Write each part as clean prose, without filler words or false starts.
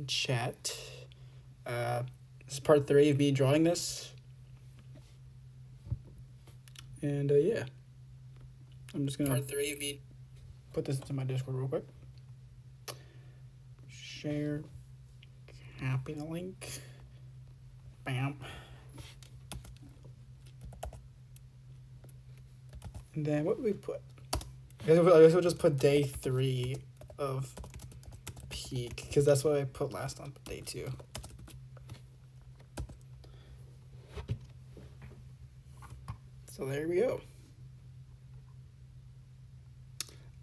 in chat. This is part 3 of me drawing this. And yeah, I'm just gonna Part 3 of me. put this into my Discord real quick. Share, copy the link. Bam. And then what do we put? I guess we'll just put day 3 of peak, because that's what I put last on day 2. So there we go.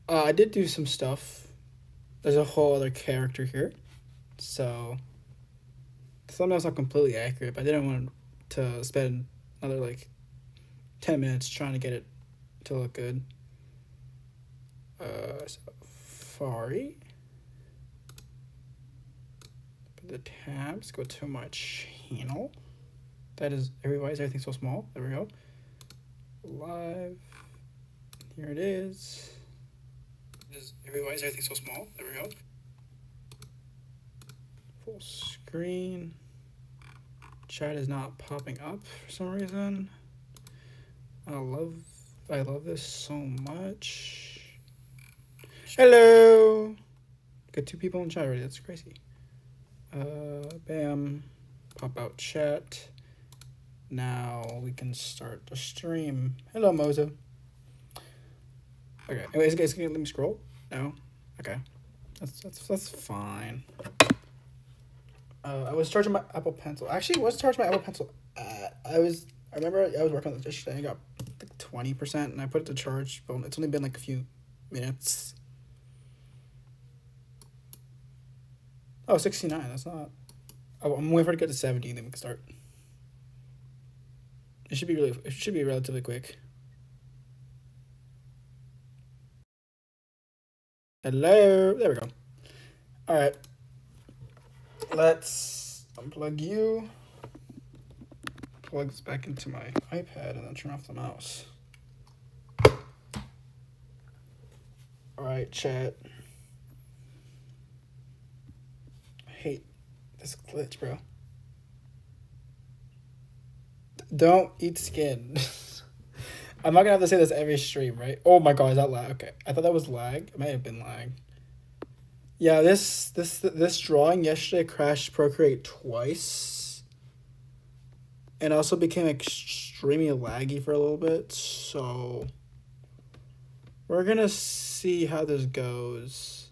I did do some stuff. There's a whole other character here. So thumbnail's not completely accurate, but I didn't want to spend another like 10 minutes trying to get it to look good. Safari. Put the tabs, go to my channel. That is why is everything so small? There we go. Live. Here it is. Why is everything so small? There we go. Full screen. Chat is not popping up for some reason. I love this so much. Hello. Got 2 people in chat already. That's crazy. Bam. Pop out chat. Now we can start the stream. Hello, Moza. Okay. Anyways, guys, can you let me scroll? No. Okay. That's fine. I was charging my Apple Pencil. Actually, I was charging my Apple Pencil. I remember I was working on this yesterday. I got like 20%, and I put it to charge, but it's only been like a few minutes. Oh, 69. That's not. Oh, I'm waiting for it to get to 70, then we can start. It should be relatively quick. Hello. There we go. All right. Let's unplug you. Plug this back into my iPad and then turn off the mouse. All right, chat. I hate this glitch, bro. Don't eat skin. I'm not gonna have to say this every stream, right? Oh my god, is that lag? Okay, I thought that was lag. It may have been lag. Yeah, this drawing yesterday crashed Procreate twice, and also became extremely laggy for a little bit. So we're gonna see how this goes.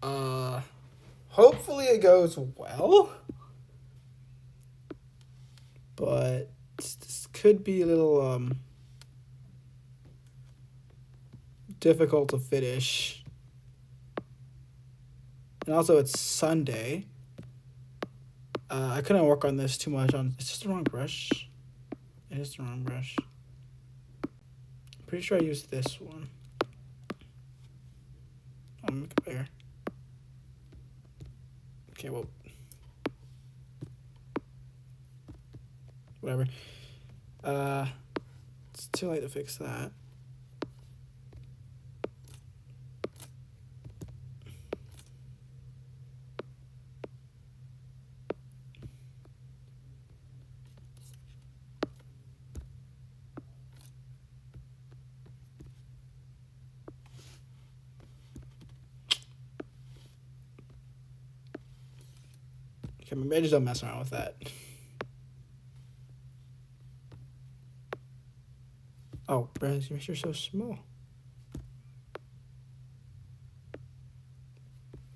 Hopefully it goes well, but this could be a little difficult to finish. And also it's Sunday. I couldn't work on this too much on. It's just the wrong brush. It is the wrong brush. I'm pretty sure I used this one. I'll make it bigger. Okay, well, whatever. It's too late to fix that. Okay, maybe I just don't mess around with that. Oh, Brad, you're so small.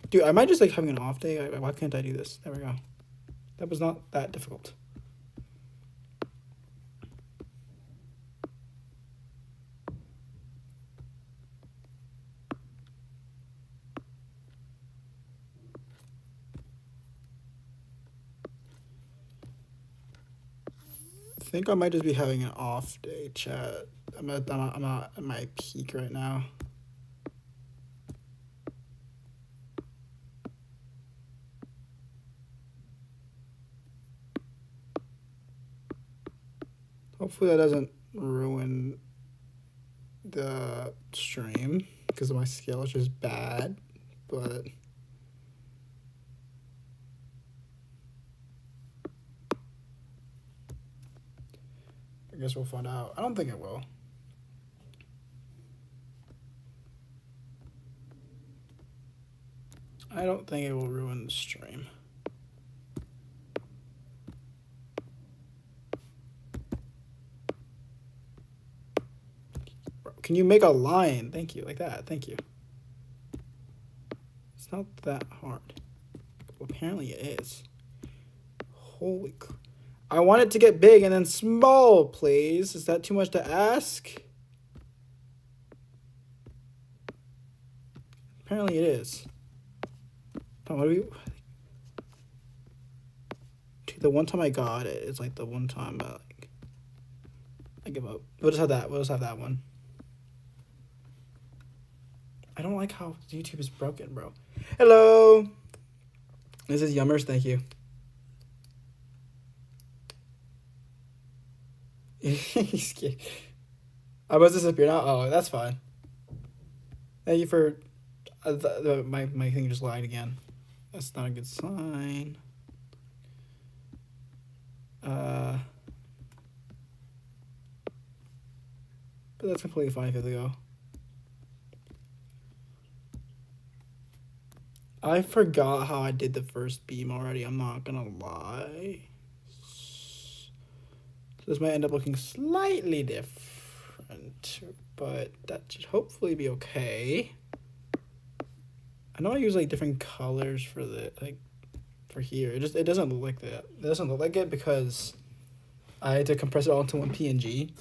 Dude, I might just like having an off day. Why can't I do this? There we go. That was not that difficult. I think I might just be having an off day, chat. I'm not at my peak right now. Hopefully that doesn't ruin the stream because my scale is just bad, but guess we'll find out. I don't think it will. I don't think it will ruin the stream. Can you make a line? Thank you, like that. Thank you. It's not that hard. Well, apparently it is. Holy crap. I want it to get big and then small, please. Is that too much to ask? Apparently it is. What do we... The one time I got it, it's like the one time I give up. We'll just have that. We'll just have that one. I don't like how YouTube is broken, bro. Hello. This is Yummers. Thank you. He's scared. I must disappear now. Oh, that's fine. Thank you for... my thing just lagged again. That's not a good sign. But that's completely fine if you have to go. I forgot how I did the first beam already. I'm not gonna lie. So this might end up looking slightly different, but that should hopefully be okay. I know I use like different colors for the for here. It doesn't look like that. It doesn't look like it because I had to compress it all into one PNG.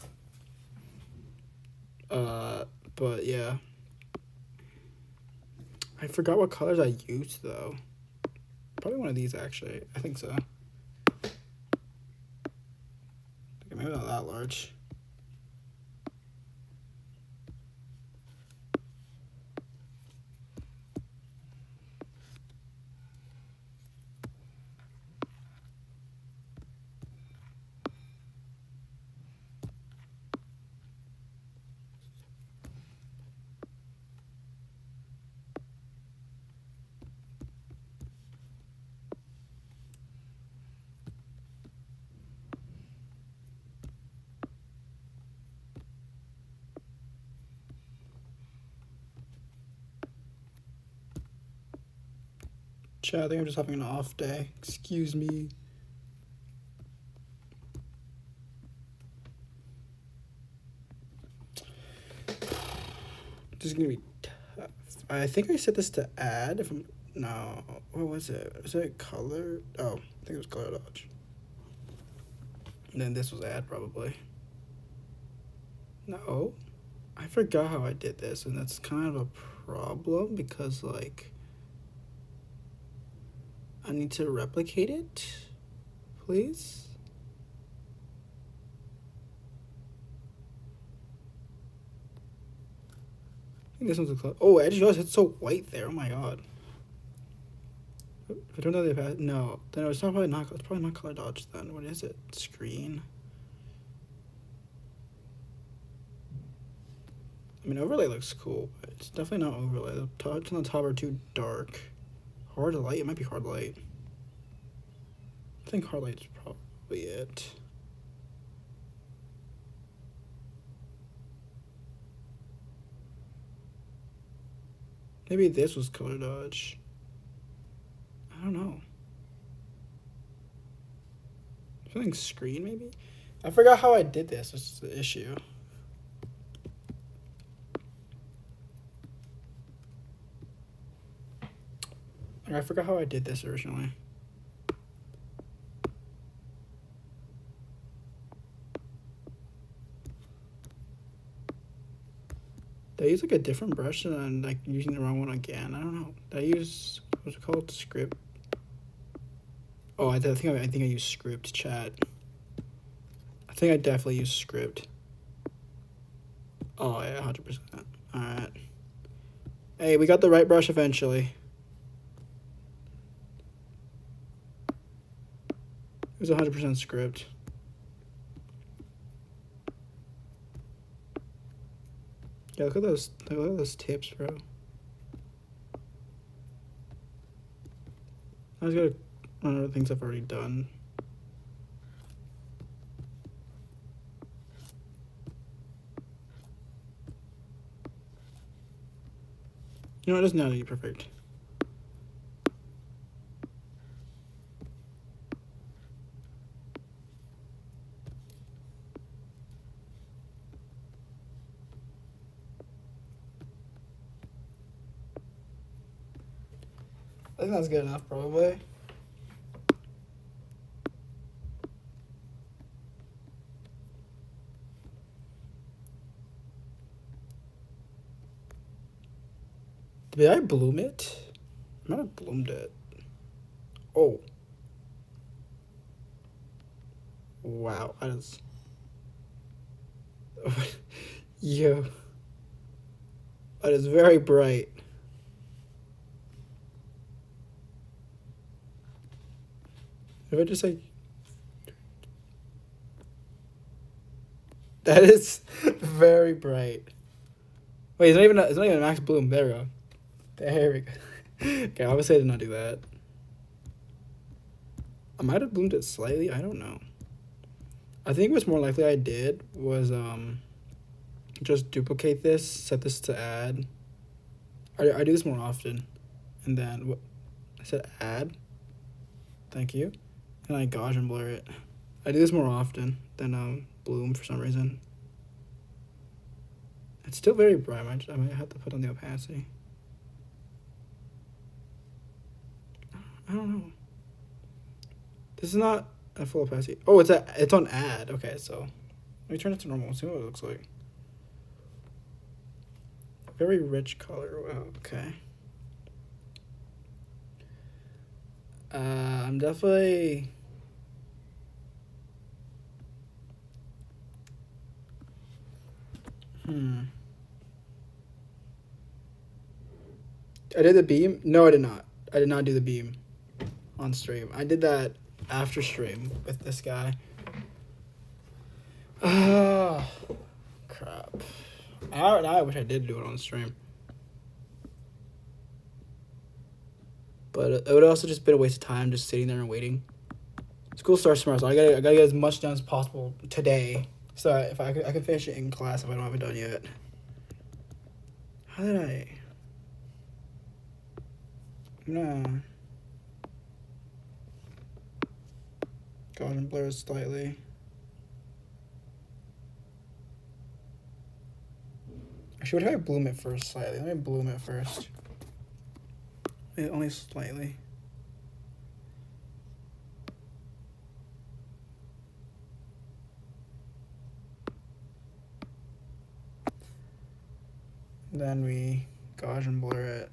But yeah. I forgot what colors I used though. Probably one of these actually. I think so. Okay, maybe not that large. Chat, I think I'm just having an off day. Excuse me. This is gonna be tough. I think I set this to add. If I'm no, what was it? Was it color? Oh, I think it was color dodge. And then this was add probably. No, I forgot how I did this, and that's kind of a problem because like I need to replicate it, please. I think this one's a color. Oh, I just realized it's so white there. Oh my god. If I don't know the path, no, then it's probably not color dodge then. What is it? Screen. I mean, overlay looks cool, but it's definitely not overlay. The touch on the top are too dark. Hard light? It might be hard light. I think hard light's probably it. Maybe this was color dodge. I don't know. Something screen, maybe? I forgot how I did this. This is the issue. I forgot how I did this originally. Did I use like a different brush and then like using the wrong one again? I don't know. Did I use what's it called? Script. Oh, I think I used script, chat. I think I definitely used script. Oh yeah, 100%. All right. Hey, we got the right brush eventually. It was 100% script. Yeah, look at those tips, bro. I was gonna run over things I've already done. You know, it doesn't have to be perfect. I think that's good enough, probably. Did I bloom it? I might have bloomed it. Oh. Wow. That is. Yo. That is very bright. If I just like. That is very bright. Wait, it's not even a max bloom. There we go. There we go. Okay, obviously I did not do that. I might have bloomed it slightly. I don't know. I think what's more likely I did was just duplicate this, set this to add. I do this more often, and then what I said add. Thank you, and I gauge and blur it. I do this more often than bloom for some reason. It's still very bright. I might have to put on the opacity. I don't know. This is not a full opacity. Oh, it's on add. Okay, so let me turn it to normal. See what it looks like. Very rich color. Wow. Okay. I'm definitely. I did the beam. No, I did not. I did not do the beam on stream. I did that after stream with this guy. Ah, crap. Now I wish I did do it on stream. But it would also just been a waste of time just sitting there and waiting. School starts tomorrow, so I gotta get as much done as possible today. So if I could finish it in class if I don't have it done yet. How did I? No. Gauge and blur it slightly. Actually, what if I bloom it first slightly? Let me bloom it first. Only slightly. Then we gauge and blur it.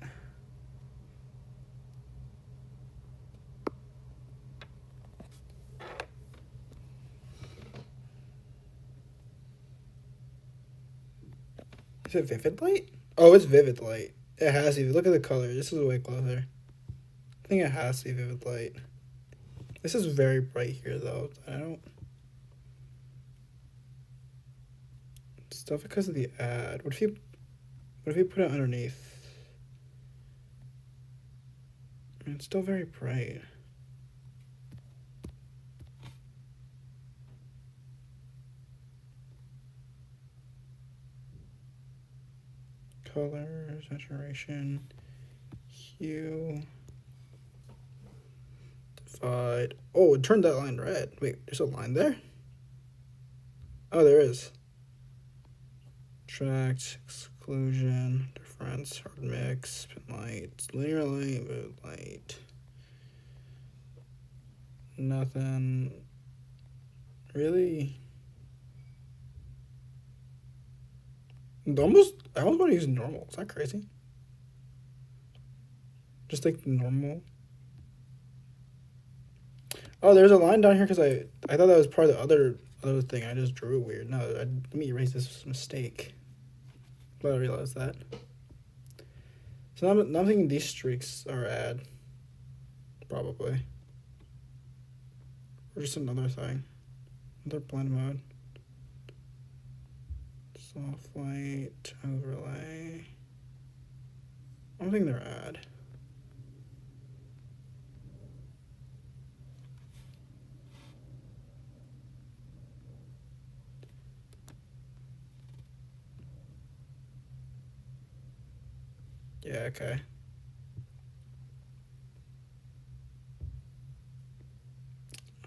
Is it vivid light? Oh, it's vivid light. It has to be. Look at the color. This is way closer. I think it has to be vivid light. This is very bright here, though. I don't. Stuff because of the ad. What if you put it underneath? It's still very bright. Color, saturation, hue, divide. Oh, it turned that line red. Wait, there's a line there? Oh, there is. Tract, exclusion, difference, hard mix, spin light, linear light, vivid light. Nothing. Really? I almost want to use normal. Is that crazy? Just like normal. Oh, there's a line down here because I thought that was part of the other thing. I just drew weird. No, let me erase this mistake. But I realized that. So I'm thinking these streaks are add. Probably. Or just another thing. Another blend mode. Soft light, overlay. I don't think they're add. Yeah, okay.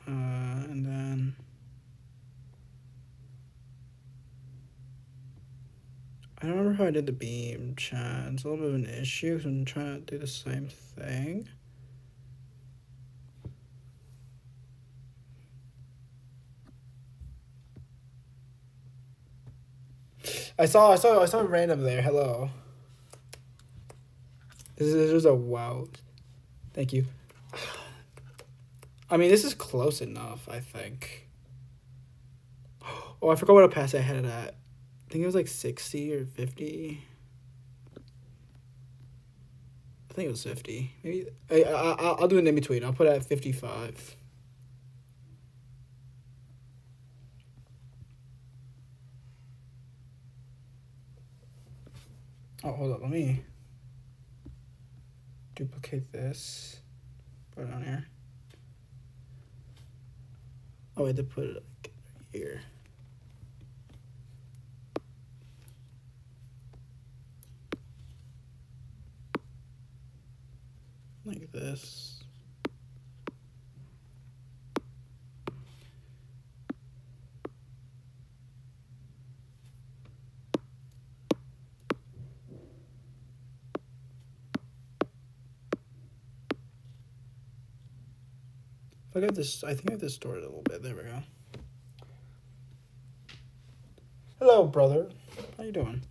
And then I don't remember how I did the beam, chat. It's a little bit of an issue because I'm trying to do the same thing. I saw random there. Hello. This is a wow. Thank you. I mean, this is close enough, I think. Oh, I forgot what a pass I had it at. I think it was like 60 or 50. I think it was 50. Maybe I'll do an in between. I'll put it at 55. Oh, hold up. Let me duplicate this. Put it on here. Oh, I had to put it like here. Like this. If I got this, I think I have to store it a little bit. There we go. Hello, brother. How you doing?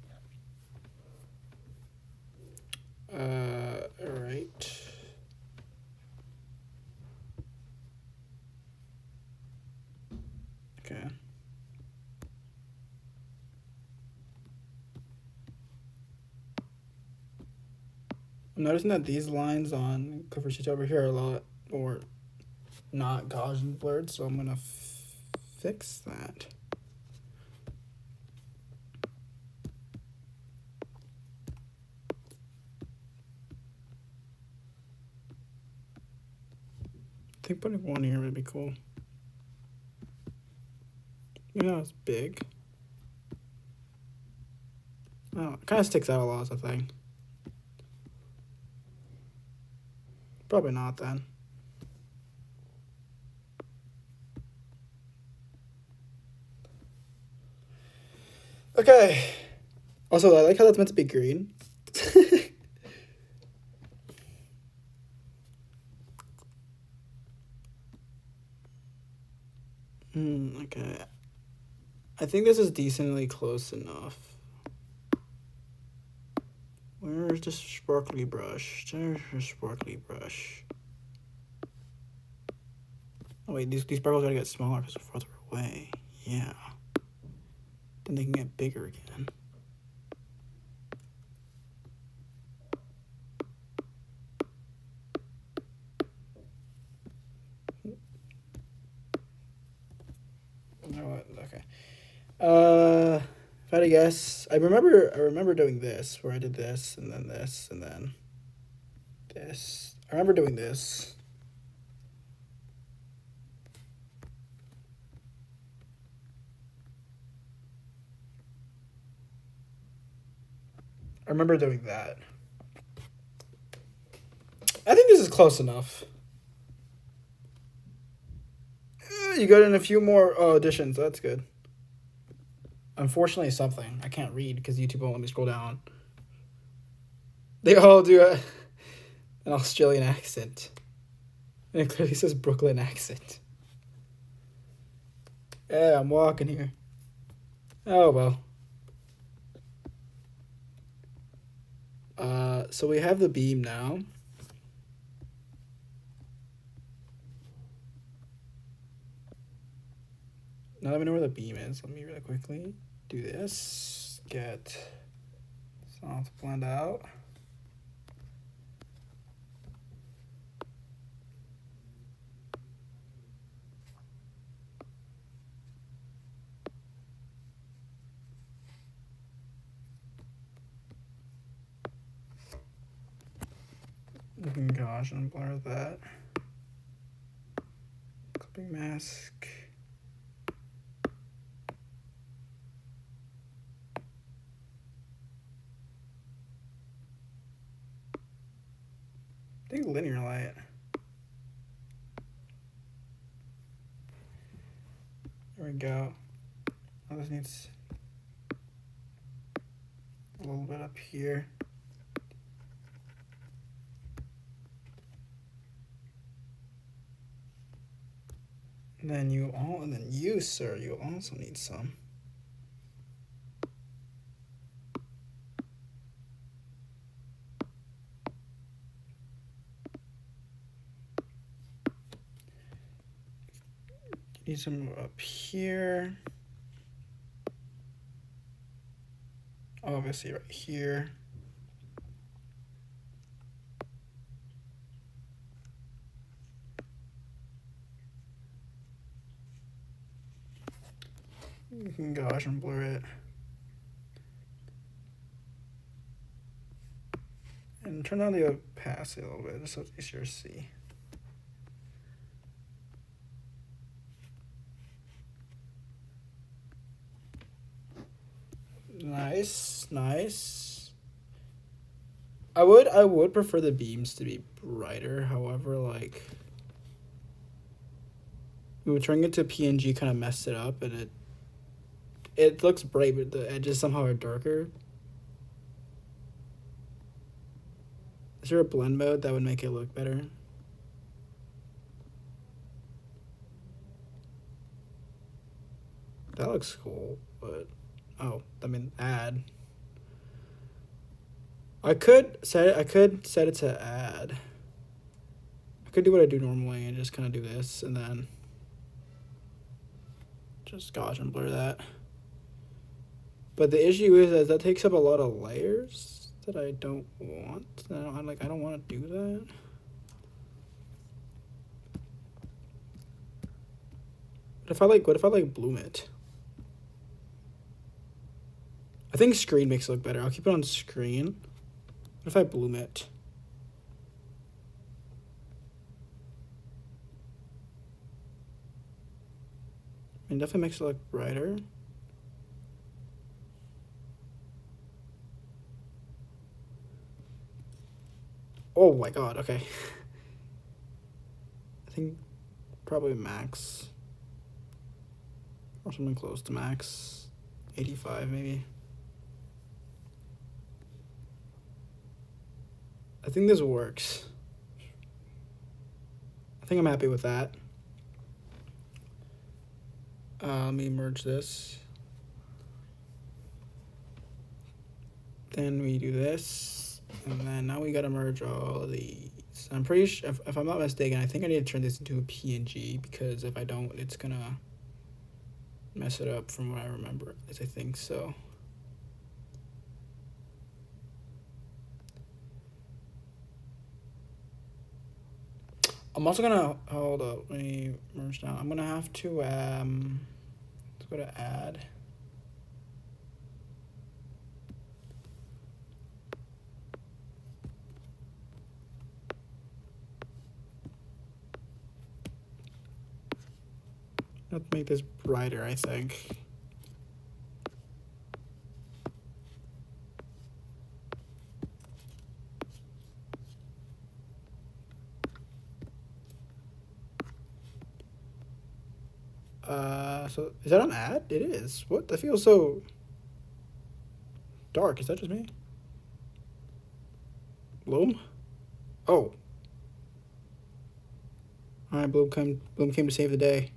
All right. Okay. I'm noticing that these lines on cover sheets over here are a lot more not Gaussian blurred, so I'm gonna fix that. I think putting one here would be cool. You know, it's big. Oh, it kind of sticks out a lot, I think. Probably not then. Okay. Also, I like how that's meant to be green. Okay. I think this is decently close enough. Where's the sparkly brush? There's the sparkly brush. Oh wait, these sparkles gotta get smaller because they're farther away. Yeah. Then they can get bigger again. You know what? Okay. If I had to guess, I remember doing this, where I did this, and then this, and then this. I remember doing this. I remember doing that. I think this is close enough. You got in a few more additions. That's good. Unfortunately, something. I can't read because YouTube won't let me scroll down. They all do an Australian accent. And it clearly says Brooklyn accent. Yeah, I'm walking here. Oh, well. So we have the beam now. Now that we know where the beam is, let me really quickly do this. Get soft blend out. Gosh, and blur that. Clipping mask. linear light. There we go. Now this needs a little bit up here. And then you, sir, you also need some. You need some up here. Obviously right here. You can Gaussian and blur it. And turn on the opacity a little bit just so it's easier to see. Nice, nice. I would prefer the beams to be brighter. However, like we were turning it to PNG kind of messed it up, and it looks bright, but the edges somehow are darker. Is there a blend mode that would make it look better? That looks cool, but oh, I mean add. I could set it to add. I could do what I do normally and just kind of do this and then just Gaussian blur that. But the issue is that takes up a lot of layers that I don't want. I don't want to do that. What if I bloom it? I think screen makes it look better. I'll keep it on screen. What if I bloom it? It definitely makes it look brighter. Oh my god, okay. I think probably max. Or something close to max. 85 maybe. I think this works. I think I'm happy with that. Let me merge this. Then we do this. And then now we gotta merge all of these. I'm pretty sure, if I'm not mistaken, I think I need to turn this into a PNG because if I don't, it's gonna mess it up from what I remember. At least I think so. I'm also gonna, hold up, let me merge down. I'm gonna have to, let's go to add. Let's make this brighter, I think. So is that an ad? It is. What? That feels so dark. Is that just me? Bloom? Oh. Alright, Bloom came to save the day.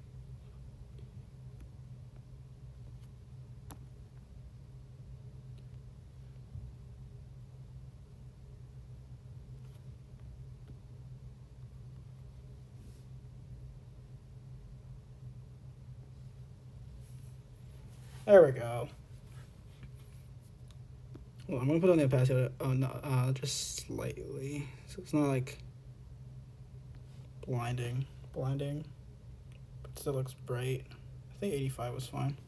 There we go. Well, I'm gonna put on the opacity. Oh no, just slightly, so it's not like blinding, but still looks bright. I think 85 was fine.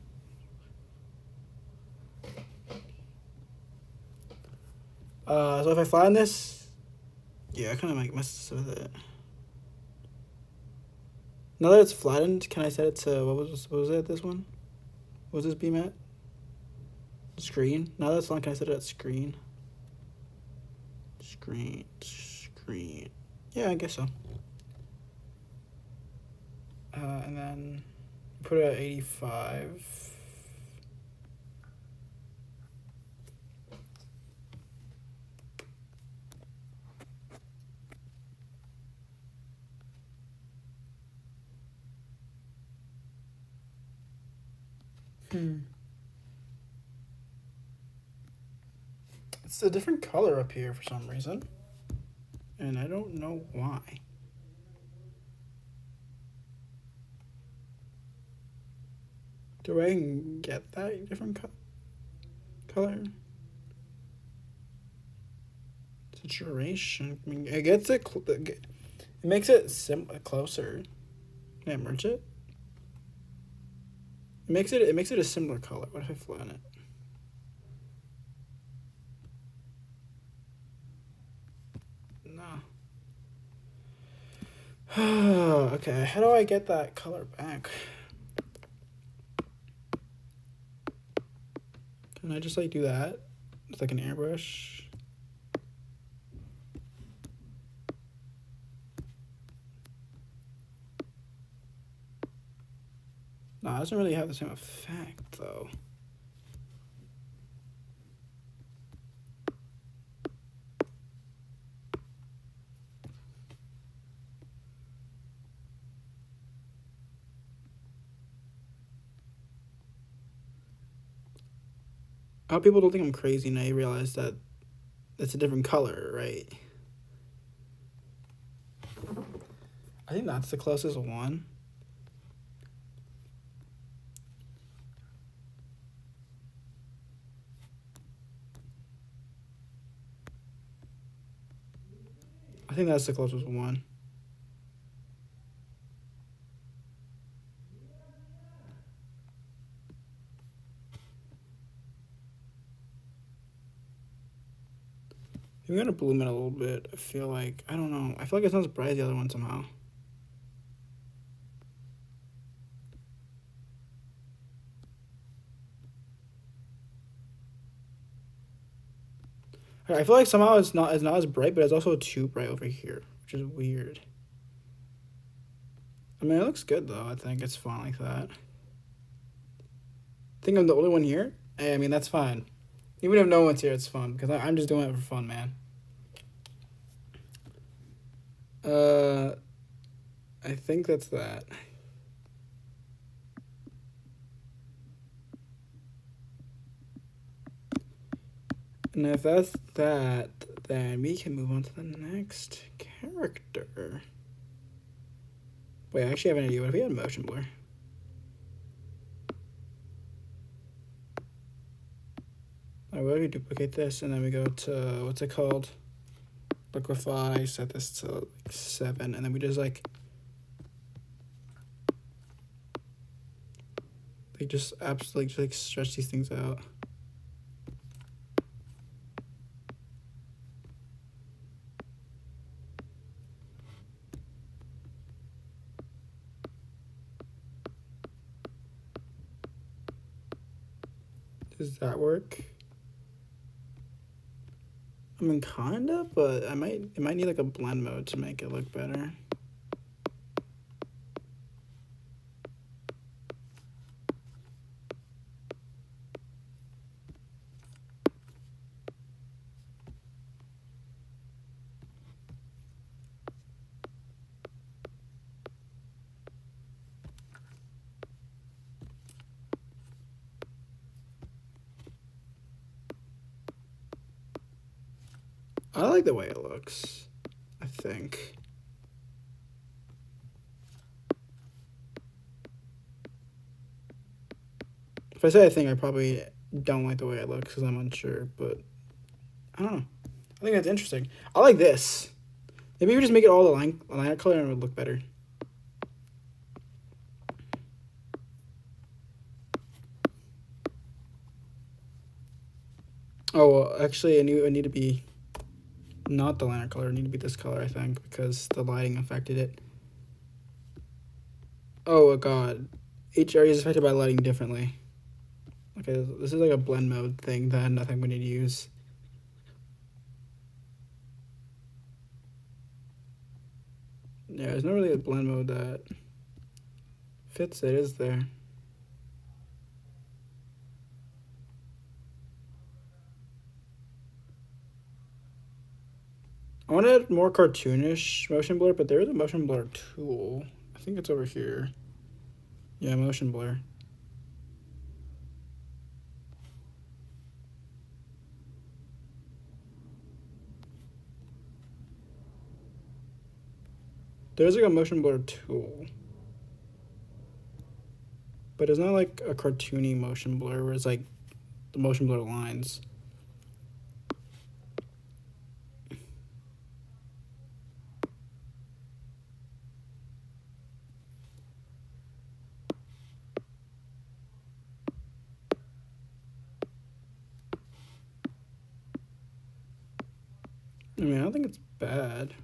So if I flatten this, yeah, I kind of like mess with it. Now that it's flattened, can I set it to what was it? This one? What was this beam at? Screen. Now that's on. Can I set it at screen? Screen. Yeah, I guess so. And then put it at 85. It's a different color up here for some reason. And I don't know why. Do I get that different color? Saturation. I mean, it gets it. It makes it closer. Can I merge it? It makes it a similar color. What if I flatten it? No. Okay, how do I get that color back? Can I just like do that? It's like an airbrush. No, it doesn't really have the same effect though. I hope people don't think I'm crazy and I realize that it's a different color, right? I think that's the closest one. I think that's the closest one. I'm gonna bloom it a little bit. I feel like, I don't know. I feel like it's not as bright as the other one somehow. I feel like somehow it's not as bright, but it's also too bright over here, which is weird. I mean, it looks good though. I think it's fine like that. I think I'm the only one here. Hey, I mean, that's fine. Even if no one's here, it's fun because I'm just doing it for fun, man. I think that's that. And if that's that, then we can move on to the next character. Wait, I actually have an idea. What if we had motion blur? Alright, what if we duplicate this and then we go to, what's it called? Liquify, set this to like 7, and then we just like just absolutely just like stretch these things out. Does that work? I mean, kinda, but it might need like a blend mode to make it look better. I like the way it looks, I think. If I say I think, I probably don't like the way it looks because I'm unsure, but I don't know. I think that's interesting. I like this. Maybe we just make it all the line color and it would look better. Oh, well, actually, I need to be not the liner color. I need to be this color, I think, because the lighting affected it. Oh, God. Each area is affected by lighting differently. Okay, this is like a blend mode thing that I think we need to use. Yeah, there's not really a blend mode that fits it, is there? I want to add more cartoonish motion blur, but there is a motion blur tool. I think it's over here. Yeah, motion blur. There's like a motion blur tool. But it's not like a cartoony motion blur where it's like the motion blur lines. I mean, I don't think it's bad.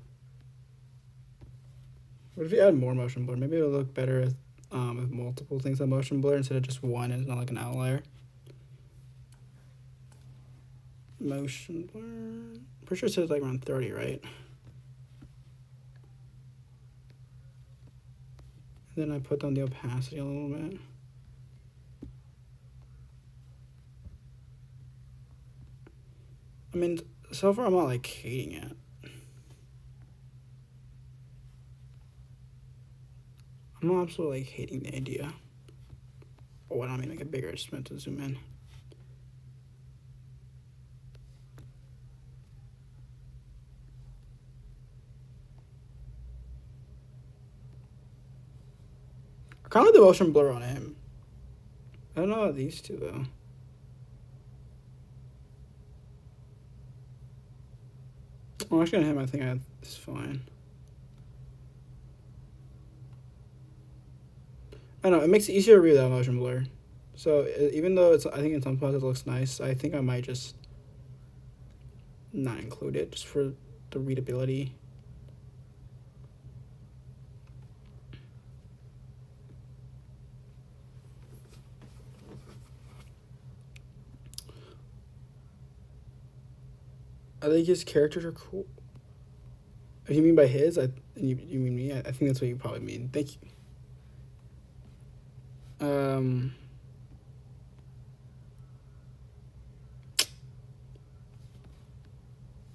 What if you add more motion blur? Maybe it'll look better with multiple things on motion blur instead of just one and it's not like an outlier. Motion blur. Pretty sure it says like around 30, right? And then I put down the opacity a little bit. I mean, so far I'm not like hating it. I'm not absolutely like hating the idea. Oh, why don't I make it bigger? I just meant to zoom in. I kind of like the motion blur on him. I don't know about these two though. Well, actually on him I think it's fine. I don't know, it makes it easier to read that motion blur. So even though I think in some spots it looks nice, I think I might just not include it just for the readability. I think his characters are cool. If you mean by his, and you mean me, I think that's what you probably mean. Thank you.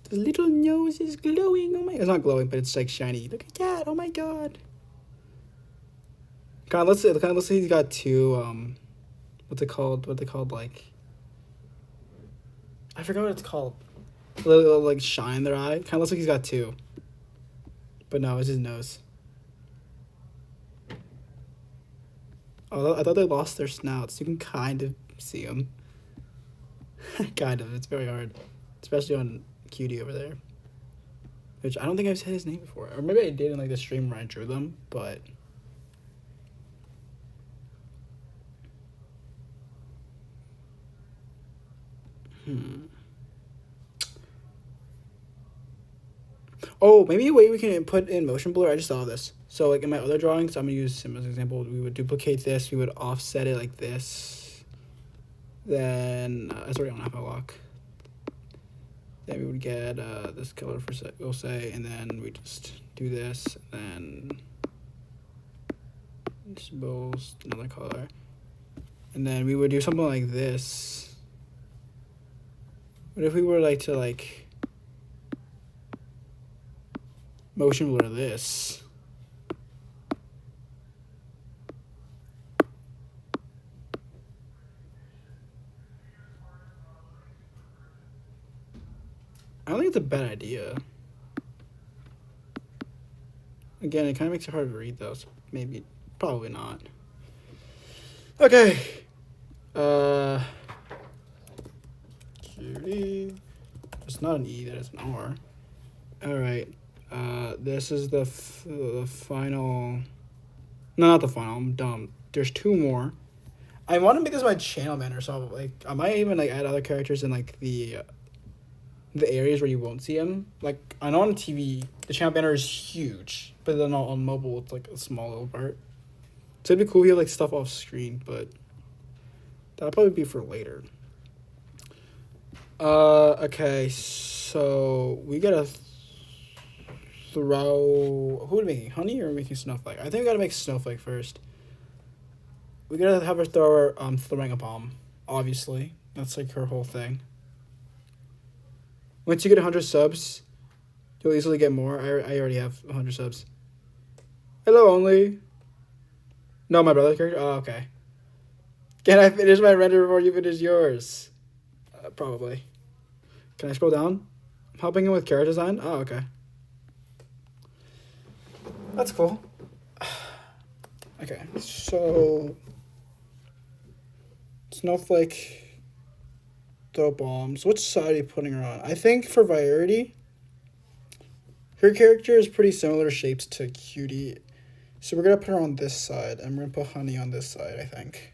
The little nose is glowing. Oh my! It's not glowing, but it's like shiny. Look at that! Oh my god! God, let's say he's got two. What's it called? What they called? Like, I forgot what it's called. Little like shine in their eye. Kind of looks like he's got two. But no, it's his nose. Oh, I thought they lost their snouts. You can kind of see them. Kind of. It's very hard, especially on Cutie over there. Which I don't think I've said his name before, or maybe I did in like the stream where I drew them, but. Oh, maybe a way we can put in motion blur. I just thought of this. So like in my other drawings, I'm gonna use him as an example. We would duplicate this. We would offset it like this. Then it's already on half a lock. Then we would get this color for we'll say, and then we just do this, and then suppose another color, and then we would do something like this. What if we were like to like motion blur this? I don't think it's a bad idea. Again, it kind of makes it hard to read though, so maybe, probably not. Okay. Cutie. It's not an E, that is an R. Alright. This is the final. No, not the final. I'm dumb. There's two more. I want to make this my channel banner, so like I might even like add other characters in like the areas where you won't see them. Like I know on TV the channel banner is huge, but then on mobile it's like a small little part. So it'd be cool if you have like stuff off screen, but that'll probably be for later. Okay, so we gotta throw. Who are we making? Honey or are we making snowflake? I think we gotta make snowflake first. We gotta have her throw her throwing a bomb. Obviously, that's like her whole thing. Once you get 100 subs, you'll easily get more. I already have 100 subs. Hello, only. No, my brother's character. Oh, okay. Can I finish my render before you finish yours? Probably. Can I scroll down? I'm helping him with character design. Oh, okay. That's cool. Okay, so snowflake throw bombs. Which side are you putting her on? I think for variety, her character is pretty similar shapes to Cutie. So we're gonna put her on this side, and we're gonna put Honey on this side, I think.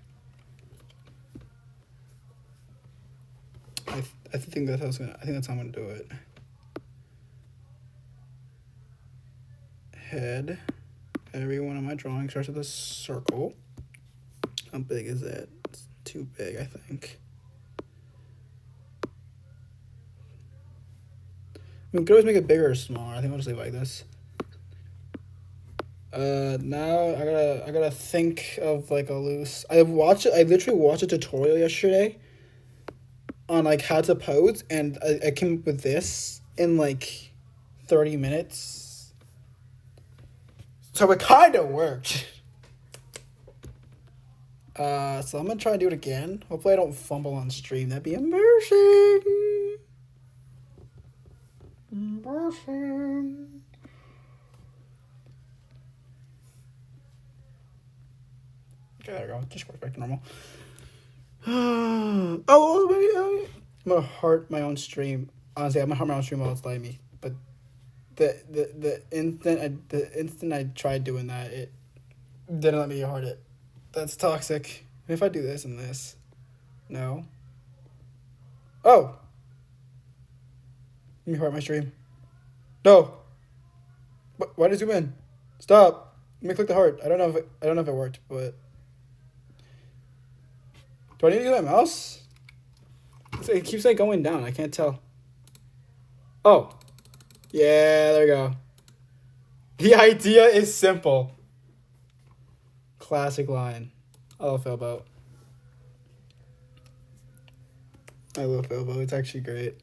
I think that's how I think that's how I'm gonna do it. Head. Every one of my drawings starts with a circle. How big is it? It's too big, I think. We could always make it bigger or smaller. I think I'll just leave it like this. Now I gotta think of like a loose. I literally watched a tutorial yesterday on like how to pose, and I came up with this in like 30 minutes. So it kind of worked. So I'm gonna try and do it again. Hopefully I don't fumble on stream. That'd be embarrassing. Embarrassing. Okay, there we go. Just go back to normal. Oh, I'm gonna heart my own stream. Honestly, I'm gonna heart my own stream while it's letting me. But the instant I tried doing that, it didn't let me heart it. That's toxic. If I do this and this, no. Oh. Let me heart my stream. No. Why did it zoom in? Stop. Let me click the heart. I don't know if it worked, but. Do I need to use my mouse? It keeps like going down. I can't tell. Oh. Yeah, there we go. The idea is simple. Classic line. I love Philbo. I love Philbo. It's actually great.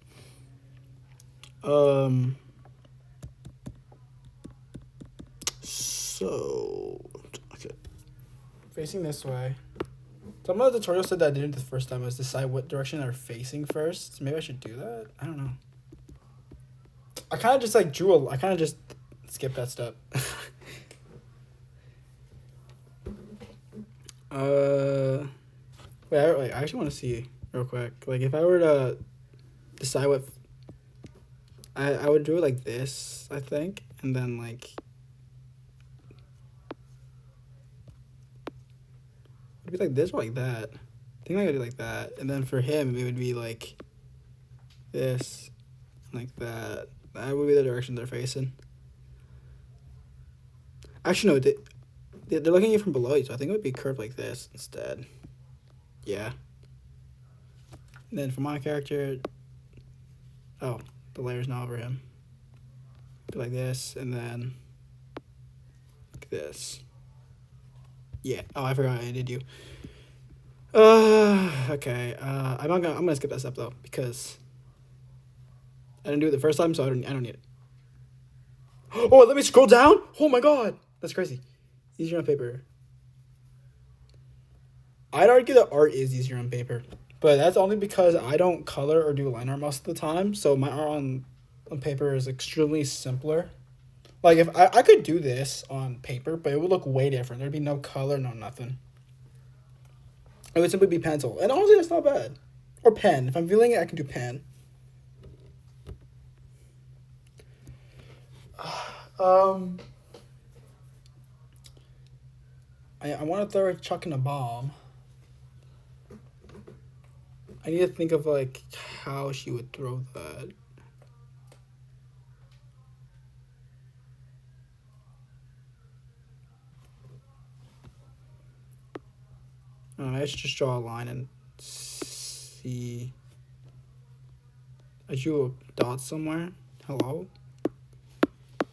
So okay. Facing this way. Some of the tutorials said that I did it the first time was decide what direction they're facing first. Maybe I should do that. I don't know. I kind of just like I kind of just skipped that step. Wait, I actually want to see real quick. Like if I were to decide what, I would do it like this, I think, and then like. It'd be like this or like that. I think I could do like that. And then for him, it would be like this, like that. That would be the direction they're facing. Actually, no, they're looking at you from below you, so I think it would be curved like this instead. Yeah. And then for my character, oh, the layer's not over him. Be like this, and then like this. Yeah. Oh, I forgot I did you. Okay. I'm gonna skip that step though because I didn't do it the first time, so I don't need it. Oh, let me scroll down. Oh my god, that's crazy. Easier on paper. I'd argue that art is easier on paper, but that's only because I don't color or do line art most of the time. So my art on paper is extremely simpler. Like if I could do this on paper, but it would look way different. There'd be no color, no nothing. It would simply be pencil, and honestly, that's not bad. Or pen. If I'm feeling it, I can do pen. I want to throw a chuck in a bomb. I need to think of like how she would throw that. I should just draw a line and see. I drew a dot somewhere. Hello?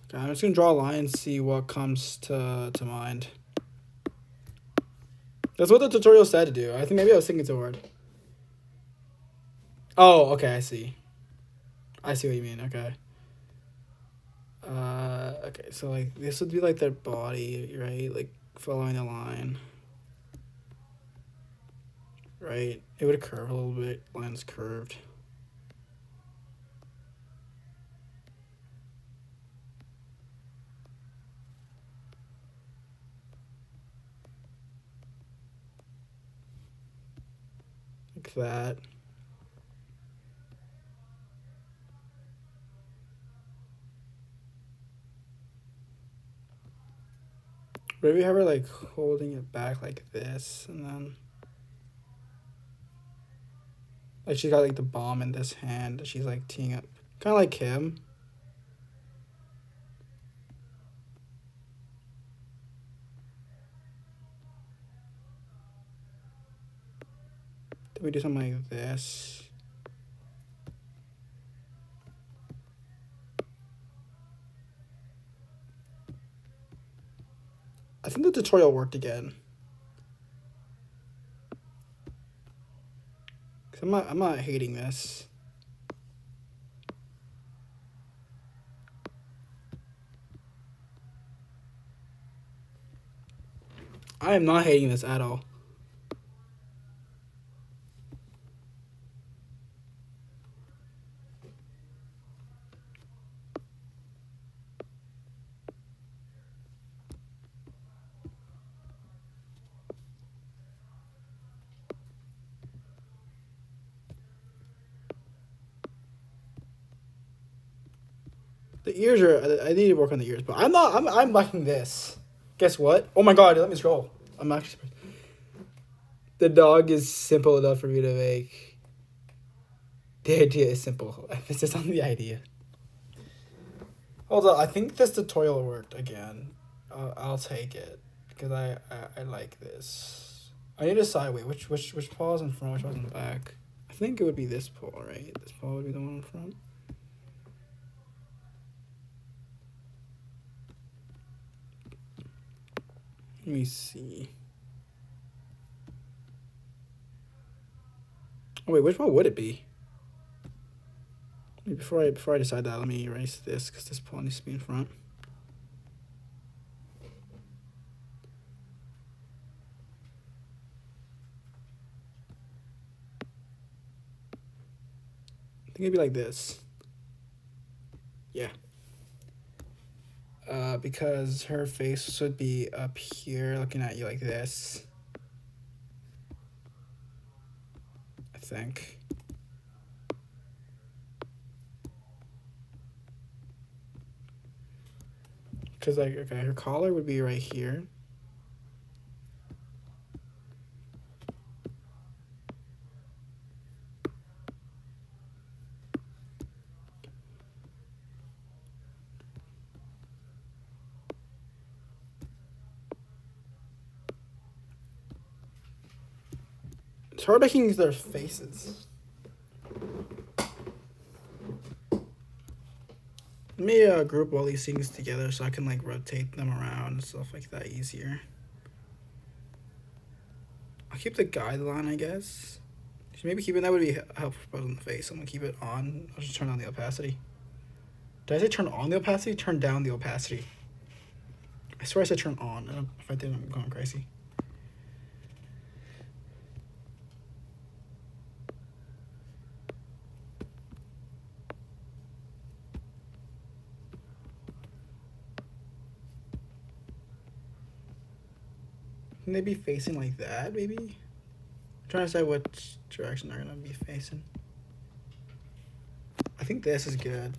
Okay, I'm just gonna draw a line and see what comes to mind. That's what the tutorial said to do. I think maybe I was thinking too hard. Oh, okay, I see. I see what you mean. Okay. Okay, so like this would be like their body, right? Like following the line. Right? It would curve a little bit. Line's curved. Like that. Maybe have her like holding it back like this, and then like she got like the bomb in this hand. She's like teeing up, kind of like him. Then we do something like this. I think the tutorial worked again. Cause I'm not hating this. I am not hating this at all. The ears are. I need to work on the ears, but I'm not. I'm liking this. Guess what? Oh my god! Let me scroll. I'm actually. The dog is simple enough for me to make. The idea is simple. Emphasis on the idea. Hold on. I think this tutorial worked again. I'll take it because I like this. I need to decide. Wait, which paw is in front? Which paw is in the back? I think it would be this paw, right? This paw would be the one in front. Let me see. Oh wait, which one would it be? Before I decide that, let me erase this because this paw needs to be in front. I think it'd be like this. Yeah. Because her face would be up here looking at you like this. I think. Because, like, okay, her collar would be right here. It's hard making their faces. Let me group all these things together so I can like rotate them around and stuff like that easier. I'll keep the guideline, I guess. Maybe keeping that would be helpful on the face. I'm gonna keep it on. I'll just turn on the opacity. Did I say turn on the opacity? Turn down the opacity. I swear I said turn on. If I didn't, I'm going crazy. Can they be facing like that, maybe? I'm trying to decide which direction they're gonna be facing. I think this is good.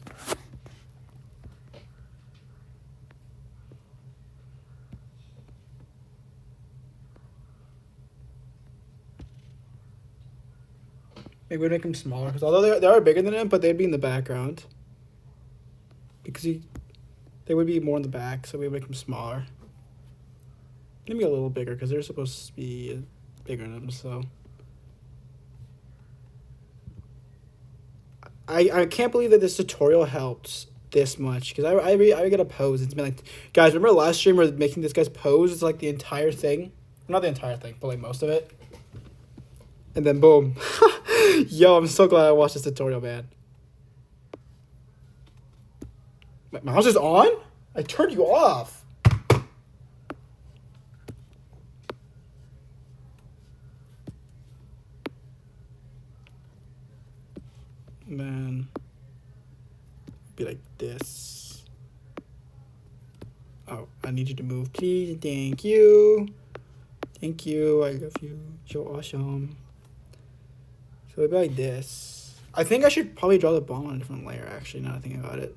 Maybe we'd make them smaller, because although they are bigger than him, but they'd be in the background. Because they would be more in the back, so we'd make them smaller. Maybe a little bigger, because they're supposed to be bigger than him, so. I can't believe that this tutorial helped this much because I get a pose. It's been like, guys, remember last stream where making this guy's pose is like the entire thing, not the entire thing, but like most of it. And then boom, yo, I'm so glad I watched this tutorial, man. My mouse is on. I turned you off. Man, be like this. Oh, I need you to move, please. Thank you. Thank you. I love you. You're awesome. So it'd be like this. I think I should probably draw the bomb on a different layer, actually, now that I think about it.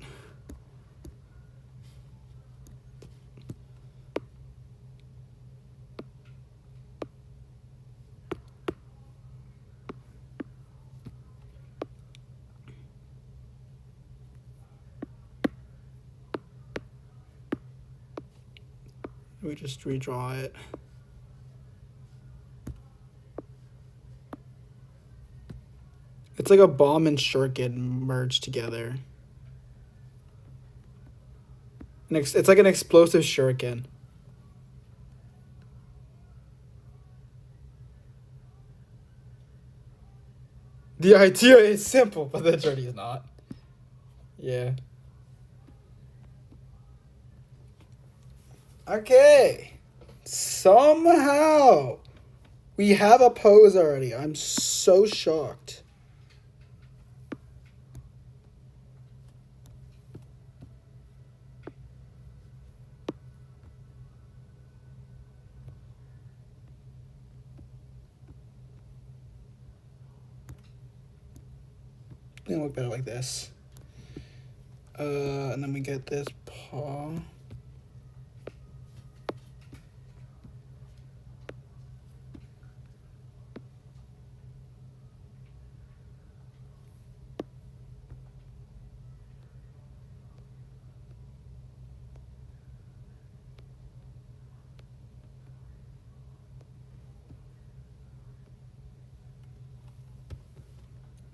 We just redraw it. It's like a bomb and shuriken merged together. It's like an explosive shuriken. The idea is simple, but the journey is not. Yeah. Okay. Somehow we have a pose already. I'm so shocked. It's gonna look better like this. And then we get this paw.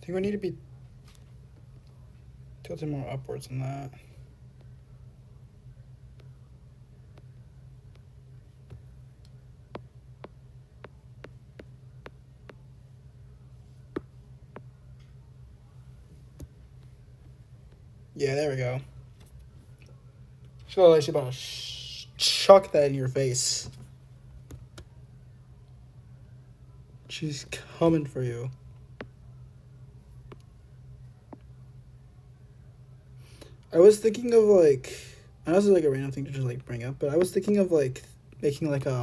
I think we need to be tilted more upwards than that. Yeah, there we go. So she's about to chuck that in your face. She's coming for you. I was thinking of like, I know this is like a random thing to just like bring up, but I was thinking of like making like I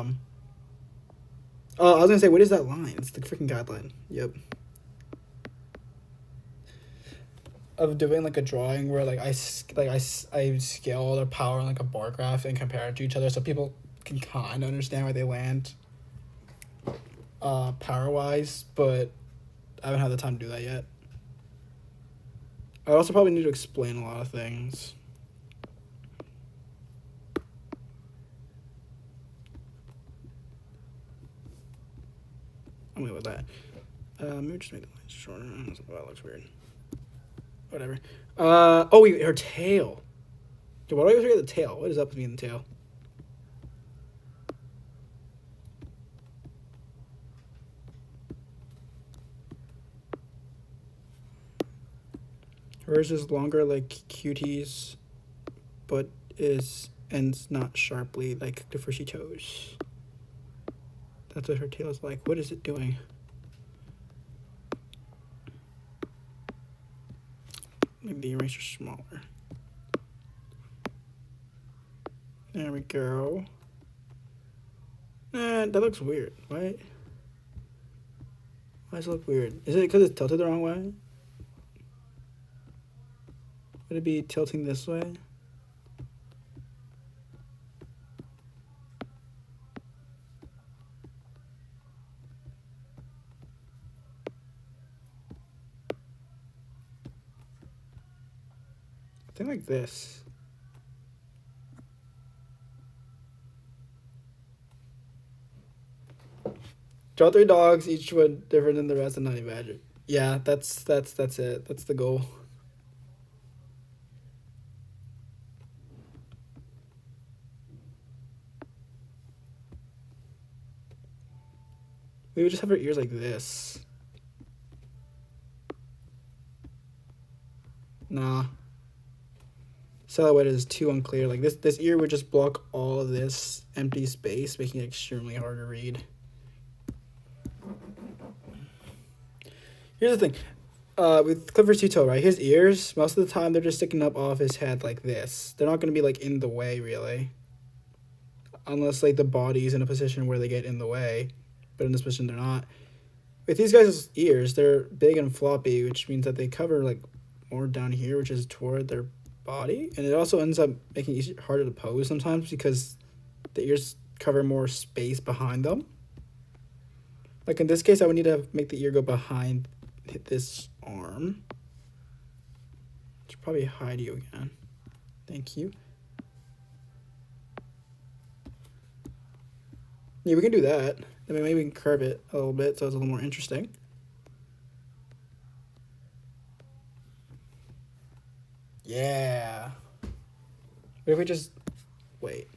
was gonna say, what is that line? It's the freaking guideline. Yep. Of doing like a drawing where like I scale all their power on like a bar graph and compare it to each other so people can kind of understand where they land power wise, but I haven't had the time to do that yet. I also probably need to explain a lot of things. I'm good with that. Maybe just make the lines shorter. That looks weird. Whatever. Oh wait, her tail. Dude, why do I always forget the tail? What is up with me in the tail? Hers is longer like cuties, but ends not sharply like the frishy toes. That's what her tail is like. What is it doing? Make the eraser smaller. There we go. That looks weird. Why does it look weird? Is it because it's tilted the wrong way? Would it be tilting this way? I think like this. Draw 3 dogs, each one different than the rest, and honey badger. Yeah, that's it. That's the goal. We would just have her ears like this. Nah. Silhouette is too unclear. Like this ear would just block all of this empty space, making it extremely hard to read. Here's the thing. With Clifford's two-toe, right? His ears, most of the time, they're just sticking up off his head like this. They're not going to be, like, in the way, really. Unless, like, the body's in a position where they get in the way. But in this position, they're not. With these guys' ears, they're big and floppy, which means that they cover, like, more down here, which is toward their body. And it also ends up making it harder to pose sometimes because the ears cover more space behind them. Like, in this case, I would need to make the ear go behind this arm. Should probably hide you again. Thank you. Yeah, we can do that. I mean, maybe we can curve it a little bit so it's a little more interesting. Yeah. What if we just wait?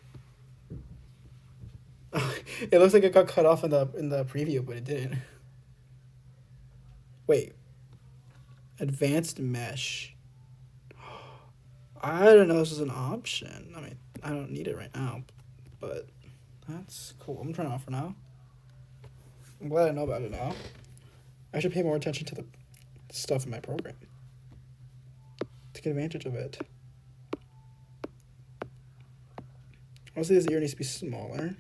It looks like it got cut off in the preview, but it didn't. Wait. Advanced mesh. I don't know if this is an option. I mean, I don't need it right now, but that's cool. I'm turning it off for now. I'm glad I know about it now. I should pay more attention to the stuff in my program. Take advantage of it. Honestly, this ear needs to be smaller.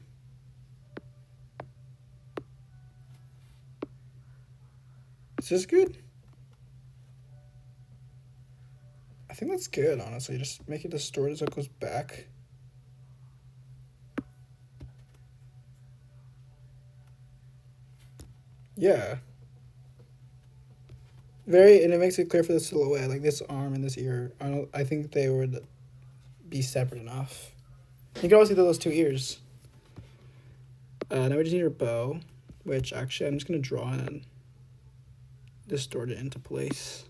Is this good? I think that's good, honestly. Just make it distorted so it goes back. Yeah. And it makes it clear for the silhouette, like this arm and this ear. I think they would be separate enough. You can always see those two ears. Now we just need our bow, which actually I'm just gonna draw and distort it into place.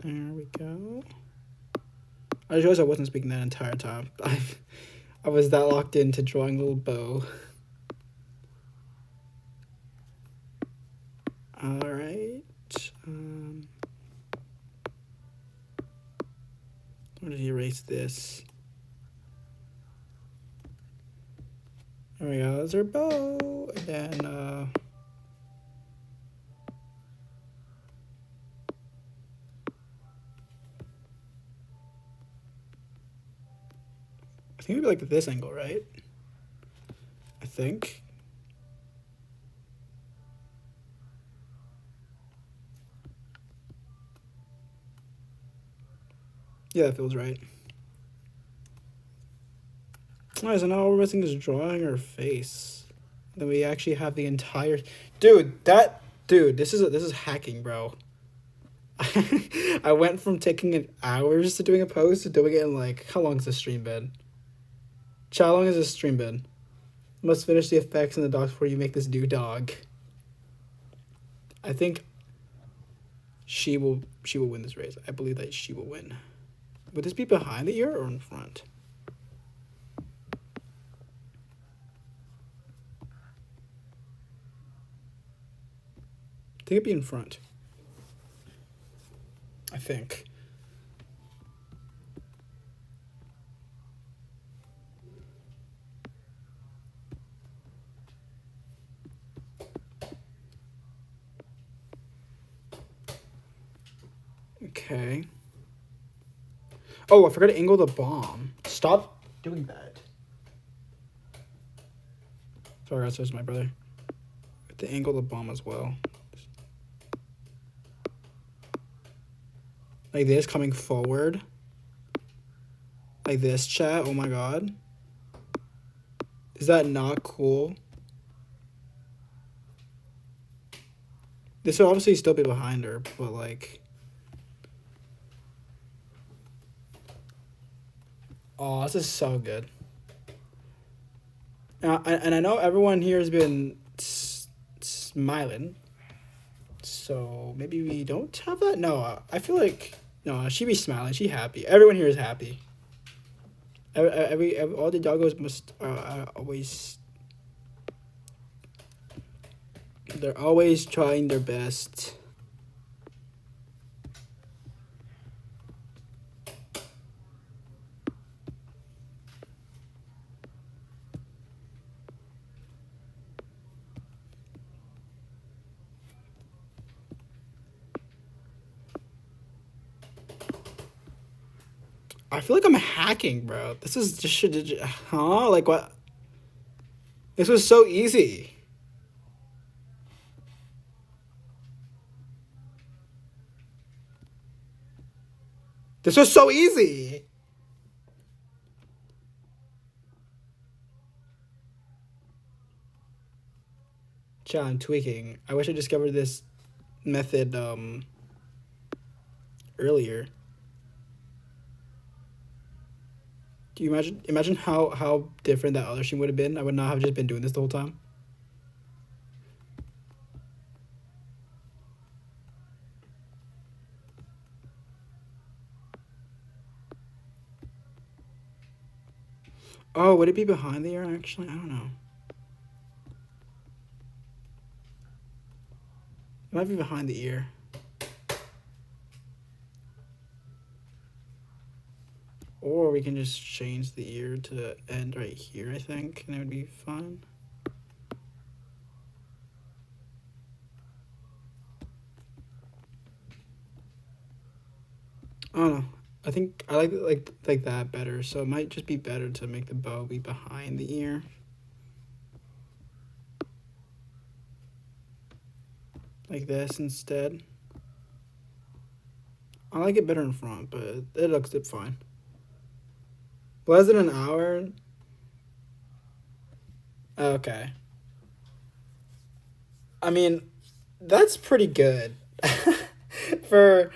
There we go. I just realized I wasn't speaking that entire time. I was that locked into drawing a little bow. All right. I'm going to erase this. There we go. There's our bow. And then I think it'd be like this angle, right? I think. Yeah, that feels right. Alright, so now all we're missing is drawing her face. Then we actually have the entire dude, this is hacking, bro. I went from taking it hours to doing a post to doing it in like, how long has this stream been? How long has this stream been? Must finish the effects and the docs before you make this new dog. I think she will win this race. I believe that she will win. Would this be behind the ear or in front? I think it'd be in front. I think. Okay. Oh, I forgot to angle the bomb. Stop doing that. Sorry, guys, there's my brother. I have to angle the bomb as well. Like this, coming forward. Like this, chat. Oh my god. Is that not cool? This would obviously still be behind her, but like... Oh, this is so good. And I know everyone here has been smiling. So maybe we don't have that? No, I feel like. No, she be smiling. She happy. Everyone here is happy. Every all the doggos must always. They're always trying their best. I feel like I'm hacking, bro. This is just huh? Like what? This was so easy. This was so easy. Chat, I'm tweaking. I wish I discovered this method earlier. Do you imagine how different that other stream would have been? I would not have just been doing this the whole time. Oh, would it be behind the ear actually? I don't know. It might be behind the ear. Or we can just change the ear to end right here, I think, and it would be fine. I don't know. I think I like that better, so it might just be better to make the bow be behind the ear. Like this instead. I like it better in front, but it looks fine. Less than an hour? Okay. I mean, that's pretty good. for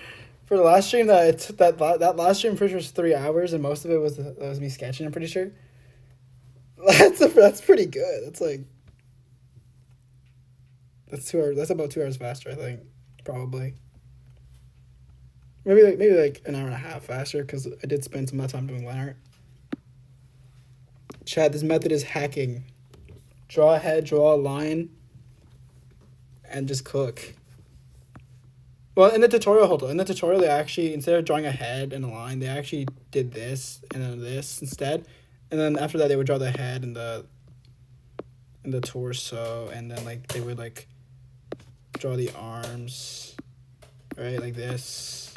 the last stream that last stream pretty sure was 3 hours and most of it was me sketching, I'm pretty sure. That's pretty good. That's like that's 2 hours. That's about 2 hours faster, I think. Probably. Maybe like an hour and a half faster because I did spend some of that time doing line art. Chad, this method is hacking. Draw a head, draw a line, and just cook. Well, in the tutorial, they actually, instead of drawing a head and a line, they actually did this and then this instead. And then after that, they would draw the head and the torso, and then like they would like draw the arms, right, like this.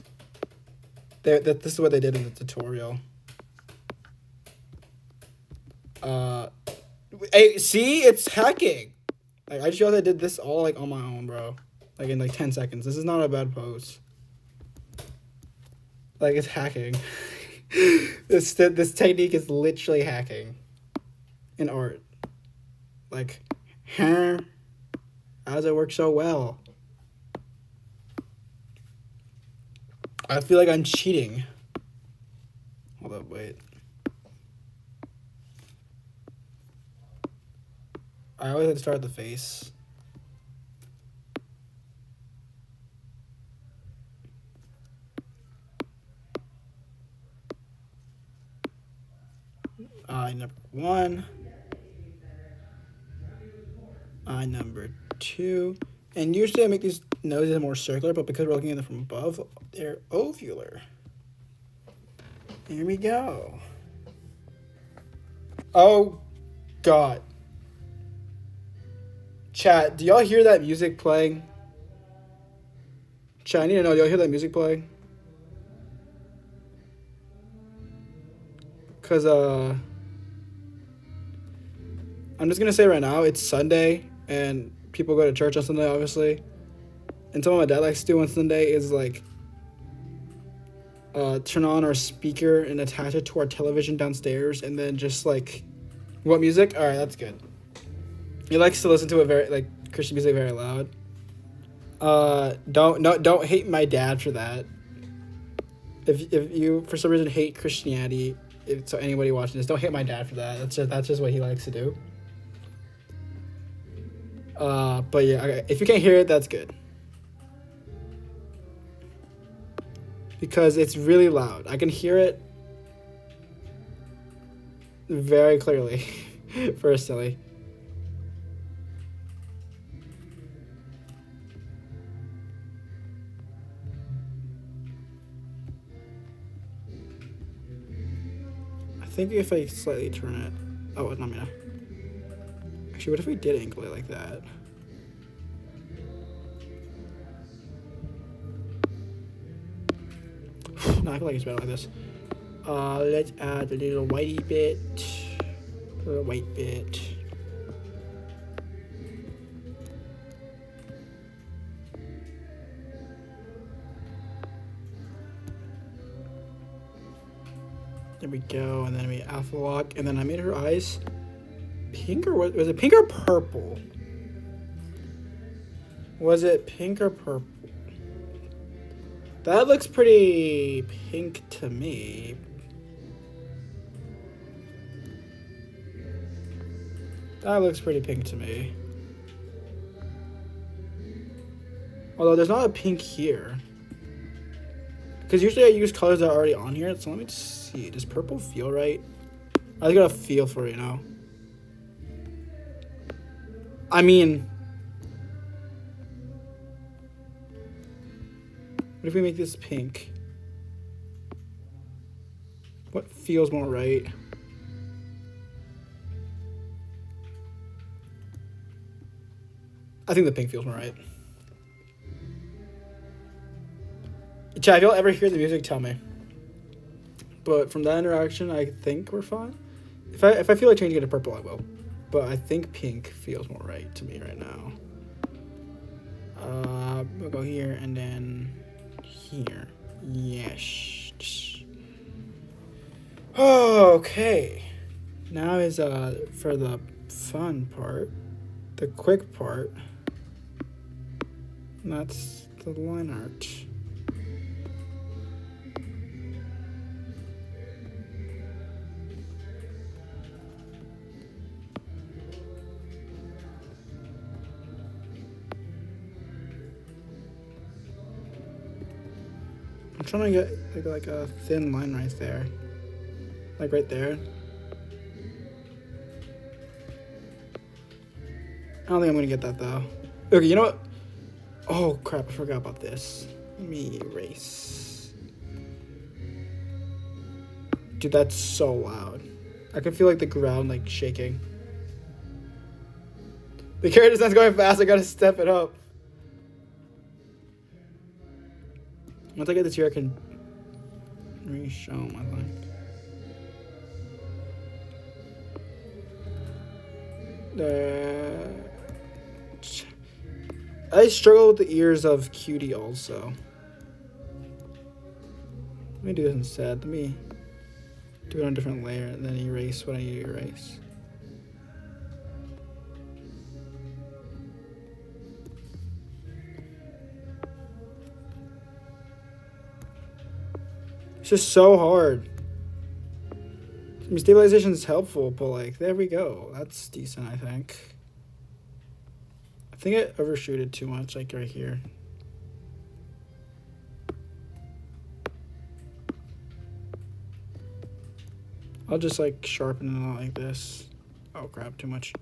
This is what they did in the tutorial. Hey, see, it's hacking. Like I just realized I did this all like on my own, bro. Like in like 10 seconds. This is not a bad pose. Like it's hacking. This technique is literally hacking. In art. Like, huh? How does it work so well? I feel like I'm cheating. Hold up, wait. I always like to start with the face. Eye number 1. Eye number 2. And usually I make these noses more circular, but because we're looking at them from above, they're ovular. Here we go. Oh, God. Chat, do y'all hear that music playing? Chat, I need to know, do y'all hear that music playing? Because, I'm just going to say right now, it's Sunday, and people go to church on Sunday, obviously. And something my dad likes to do on Sunday is, like, turn on our speaker and attach it to our television downstairs, and then just, like, what music? All right, that's good. He likes to listen to it very, like, Christian music very loud. Don't hate my dad for that. If you, for some reason, hate Christianity, So anybody watching this, don't hit my dad for that. That's just what he likes to do. But yeah, okay. If you can't hear it, that's good. Because it's really loud. I can hear it very clearly, personally. I think if I slightly turn it... Oh, no, I mean... Actually, what if we did angle it like that? No, I feel like it's better like this. Let's add a little whitey bit. A little white bit. There we go, and then we alpha lock, and then I made her eyes pink, or was it pink or purple? Was it pink or purple? That looks pretty pink to me. That looks pretty pink to me. Although there's not a pink here. Because usually I use colors that are already on here. So let me just see. Does purple feel right? I just gotta feel for it, you know? I mean... What if we make this pink? What feels more right? I think the pink feels more right. Chat, if you'll ever hear the music, tell me. But from that interaction, I think we're fine. If I feel like changing it to purple, I will. But I think pink feels more right to me right now. We'll go here and then here. Yes. Okay. Now is for the fun part, the quick part. And that's the line art. I'm trying to get like a thin line right there. Like right there. I don't think I'm gonna get that though. Okay, you know what? Oh crap, I forgot about this. Let me erase. Dude, that's so loud. I can feel like the ground like shaking. The character's not going fast, I gotta step it up. Once I get this here, I can re-show my line. I struggle with the ears of Cutie also. Let me do this instead. Let me do it on a different layer and then erase what I need to erase. It's just so hard. I mean, stabilization is helpful, but like, there we go. That's decent, I think. I think I overshoot it too much, like right here. I'll just like sharpen it out like this. Oh crap, too much.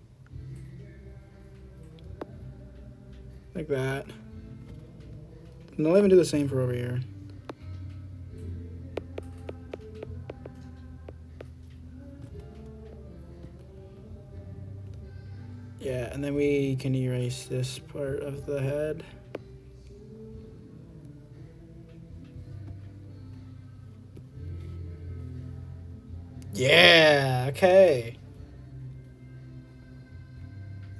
Like that. And I'll even do the same for over here. Yeah, and then we can erase this part of the head. Yeah, okay.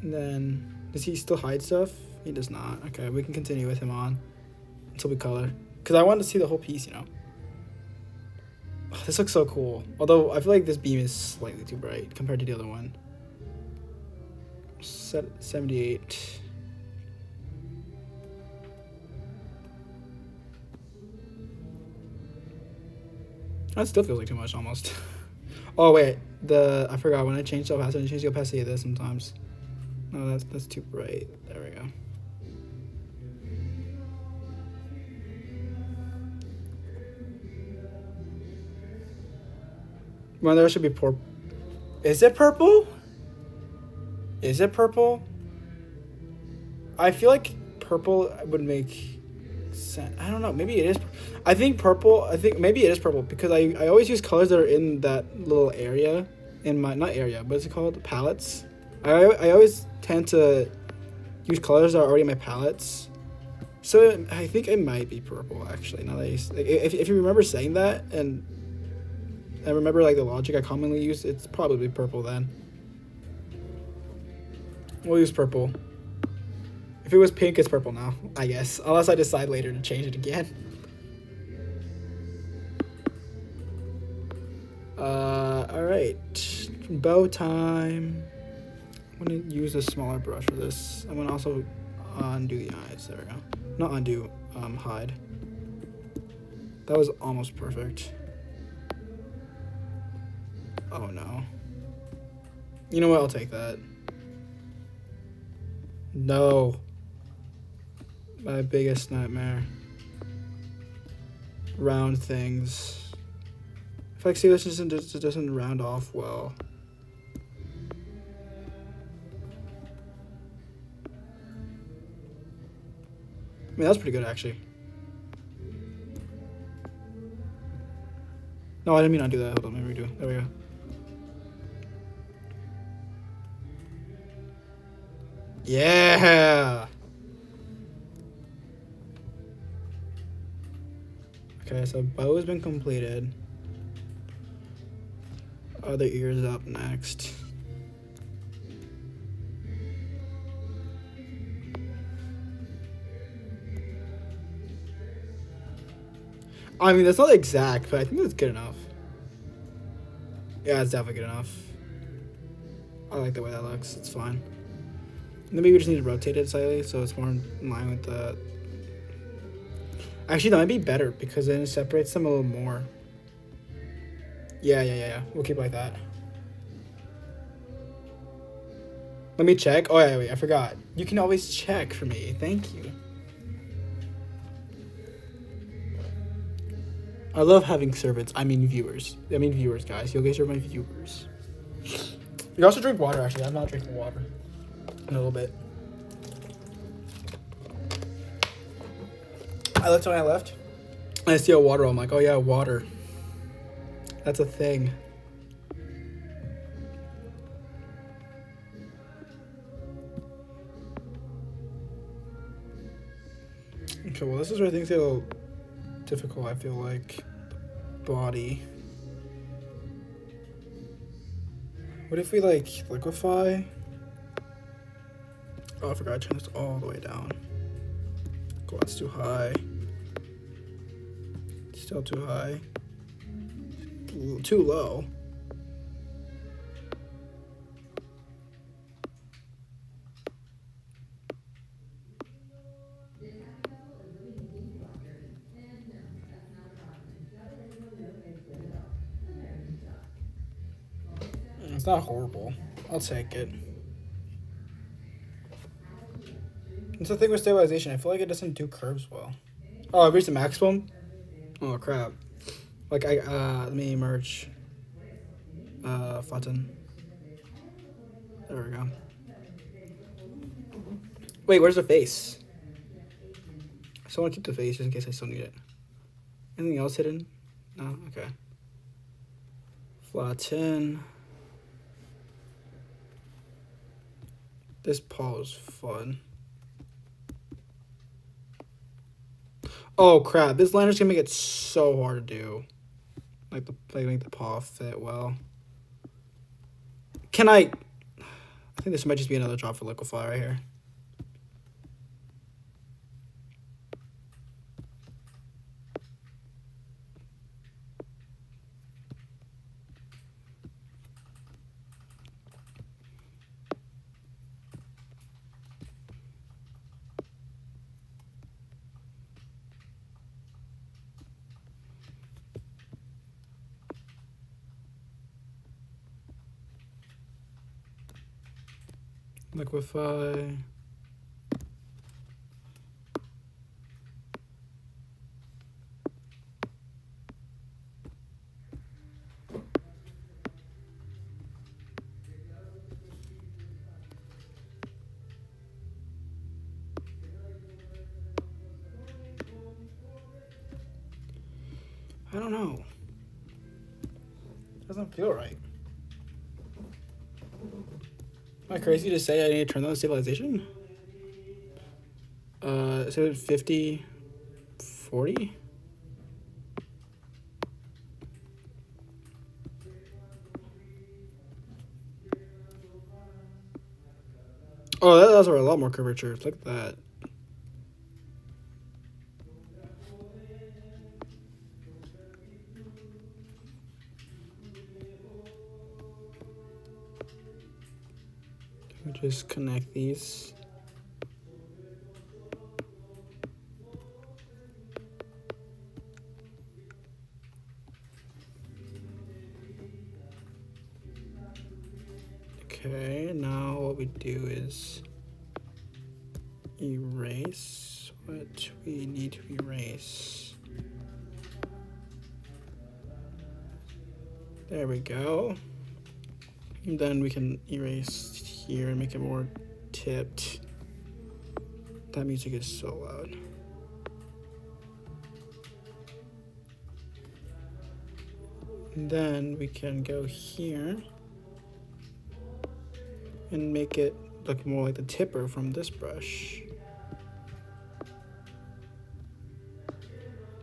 And then, does he still hide stuff? He does not. Okay, we can continue with him on until we color. Because I wanted to see the whole piece, you know. Oh, this looks so cool. Although, I feel like this beam is slightly too bright compared to the other one. Set 78. That still feels like too much almost. Oh wait, I forgot when I changed the opacity. I changed the opacity of this sometimes. No, that's too bright. There we go. Well, there should be purple. Is it purple? Is it purple? I feel like purple would make sense. I don't know. Maybe it is. I think purple. I think maybe it is purple because I always use colors that are in that little area in my not area. What is it called? Palettes. I always tend to use colors that are already in my palettes. So I think it might be purple actually. Now that if you remember saying that and I remember like the logic I commonly use, it's probably purple then. We'll use purple. If it was pink, it's purple now, I guess. Unless I decide later to change it again. Alright. Bow time. I'm gonna use a smaller brush for this. I'm gonna also undo the eyes. There we go. Not undo, hide. That was almost perfect. Oh no. You know what? I'll take that. No. My biggest nightmare. Round things. If I see this doesn't round off well. I mean, that's pretty good actually. No, I didn't mean to do that. Hold on, let me redo. There we go. Yeah. Okay, so bow has been completed. Other ears up next. I mean, that's not exact, but I think that's good enough. Yeah, it's definitely good enough. I like the way that looks. It's fine. Maybe we just need to rotate it slightly so it's more in line with the... Actually, that might be better because then it separates them a little more. Yeah. We'll keep it like that. Let me check. Oh, yeah, wait, I forgot. You can always check for me. Thank you. I love having servants. I mean viewers. I mean viewers, guys. You guys are my viewers. You also drink water, actually. I'm not drinking water in a little bit. I looked when I left. And I see a water. I'm like, oh yeah, water. That's a thing. Okay, well, this is where things get a little difficult, I feel like. Body. What if we, like, liquefy? Oh, I forgot to turn this all the way down. Cool, that's too high. Still too high. Too low. It's not horrible. I'll take it. It's the thing with stabilization. I feel like it doesn't do curves well. Oh, I reached the maximum? Oh, crap. Like, let me merge. Flatten. There we go. Wait, where's the face? I still want to keep the face just in case I still need it. Anything else hidden? No? Okay. Flatten. This paw is fun. Oh crap! This liner's gonna make it so hard to do. Like make the paw fit well. Can I? I think this might just be another job for liquefy right here. Liquify. I don't know. Doesn't feel right. Am I crazy to say I need to turn on stabilization? So 50, 40? Oh, that allows for a lot more curvature. Look at that. We just connect these. Okay, now what we do is erase what we need to erase. There we go. And then we can erase here and make it more tipped. That music is so loud. And then we can go here and make it look more like the tipper from this brush.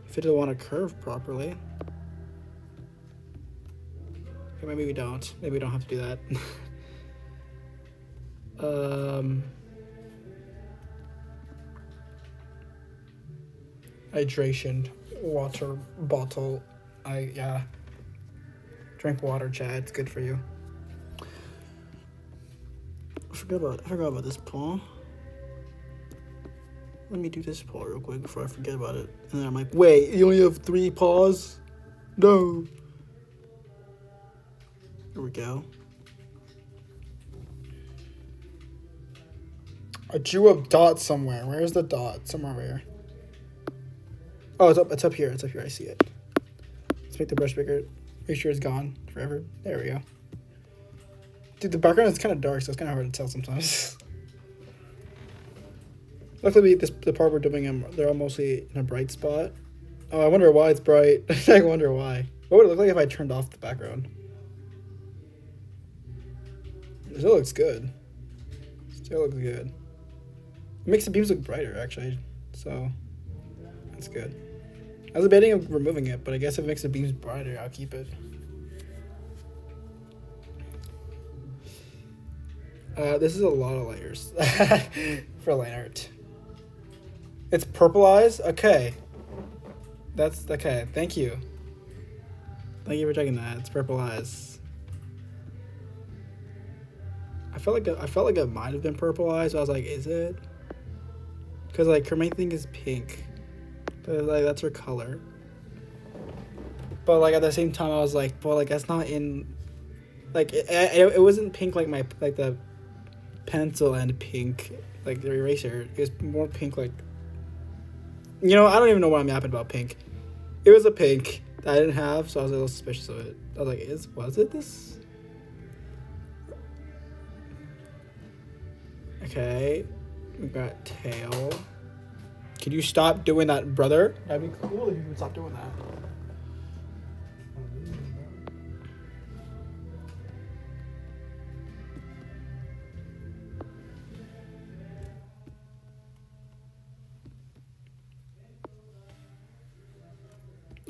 If it doesn't want to curve properly. Okay, maybe we don't. Maybe we don't have to do that. Hydration, water bottle. Yeah. Drink water, Chad. It's good for you. I forgot about this paw. Let me do this paw real quick before I forget about it. And then I'm like, wait, you only have 3 paws? No. Here we go. I drew a dot somewhere. Where's the dot? Somewhere over here. Oh, it's up here. It's up here. I see it. Let's make the brush bigger. Make sure it's gone forever. There we go. Dude, the background is kind of dark, so it's kind of hard to tell sometimes. Luckily, the part we're doing, they're all mostly in a bright spot. Oh, I wonder why it's bright. I wonder why. What would it look like if I turned off the background? It still looks good. Still looks good. It makes the beams look brighter, actually. So, that's good. I was debating of removing it, but I guess if it makes the beams brighter, I'll keep it. This is a lot of layers for line art. It's purple eyes? Okay. That's okay. Thank you. Thank you for checking that. It's purple eyes. I felt like it might have been purple eyes, but I was like, is it? Because like her main thing is pink. But like that's her color. But like at the same time I was like, well, like that's not in like it wasn't pink like the pencil and pink like the eraser. It was more pink like, you know, I don't even know what I'm yapping about pink. It was a pink that I didn't have, so I was a little suspicious of it. I was like, was it this? Okay. We got tail. Can you stop doing that, brother? That'd be cool if you would stop doing that.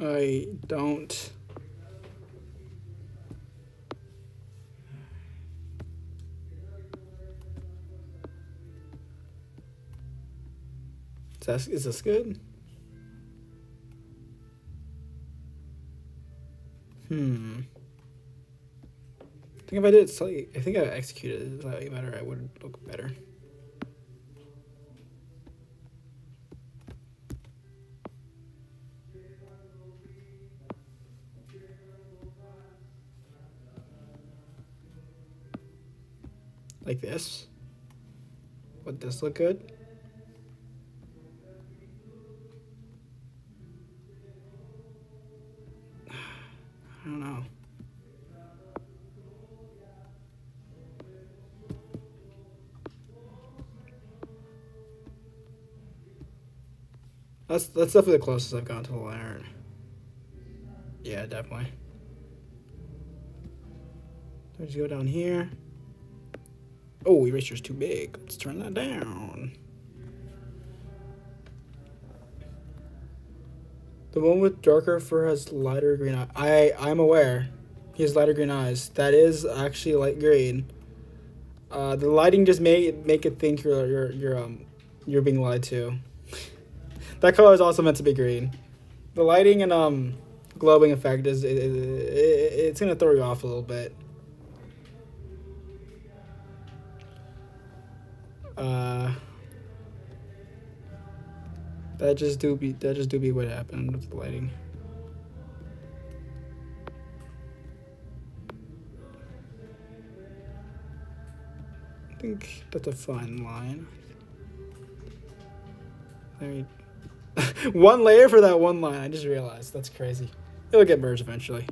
I don't. Is this good? I think if I did it slightly, I think I executed it slightly better, I would look better. Like this. Would this look good? I don't know. That's definitely the closest I've gotten to the lantern. Yeah, definitely. So just go down here. Oh, eraser's too big. Let's turn that down. The one with darker fur has lighter green eye. I'm aware. He has lighter green eyes. That is actually light green. The lighting just make it think you're being lied to. That color is also meant to be green. The lighting and glowing effect it's gonna throw you off a little bit. That just do be what happened with the lighting. I think that's a fine line. There. One layer for that one line. I just realized that's crazy. It'll get merged eventually.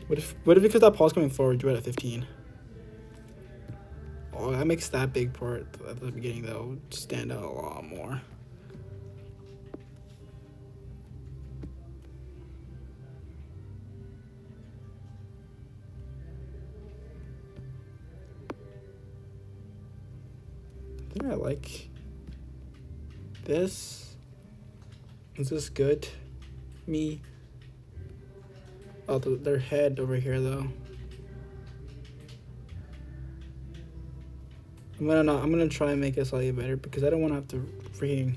What if because that pause coming forward, you at 15? Oh, that makes that big part at the beginning though stand out a lot more. I think I like this. Is this good? Me. Oh, their head over here though. I'm gonna try and make it slightly better because I don't want to have to freaking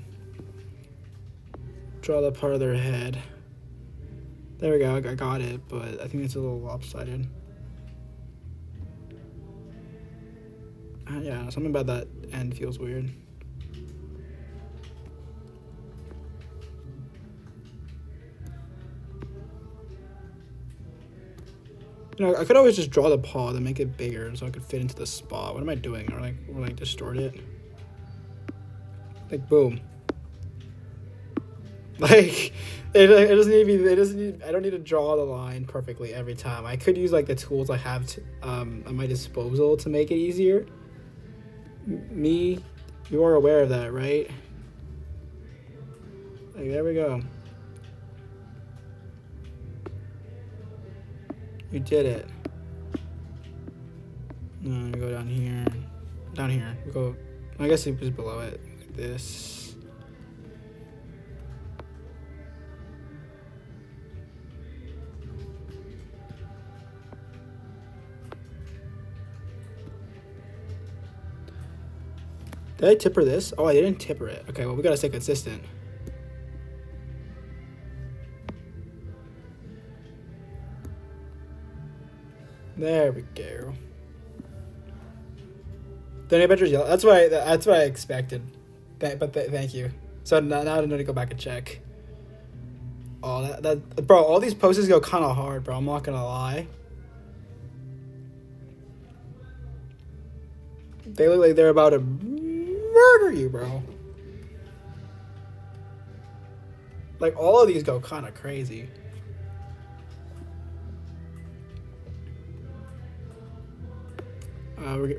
draw the part of their head. There we go, I got it, but I think it's a little lopsided. Yeah, something about that end feels weird. You know, I could always just draw the paw and make it bigger so I could fit into the spot. What am I doing? Or like distort it? Like boom. Like it doesn't need to be. It doesn't need. I don't need to draw the line perfectly every time. I could use like the tools I have at my disposal to make it easier. You are aware of that, right? Like there we go. You did it. No, we go down here. Down here. We go. I guess it was below it. Like this. Did I tipper this? Oh, I didn't tipper it. Okay, well, we gotta stay consistent. There we go. The Adventure's yellow. That's what I expected. Thank you. So now I need to go back and check. Oh, that bro, all these poses go kind of hard, bro. I'm not gonna lie. They look like they're about to murder you, bro. Like all of these go kind of crazy.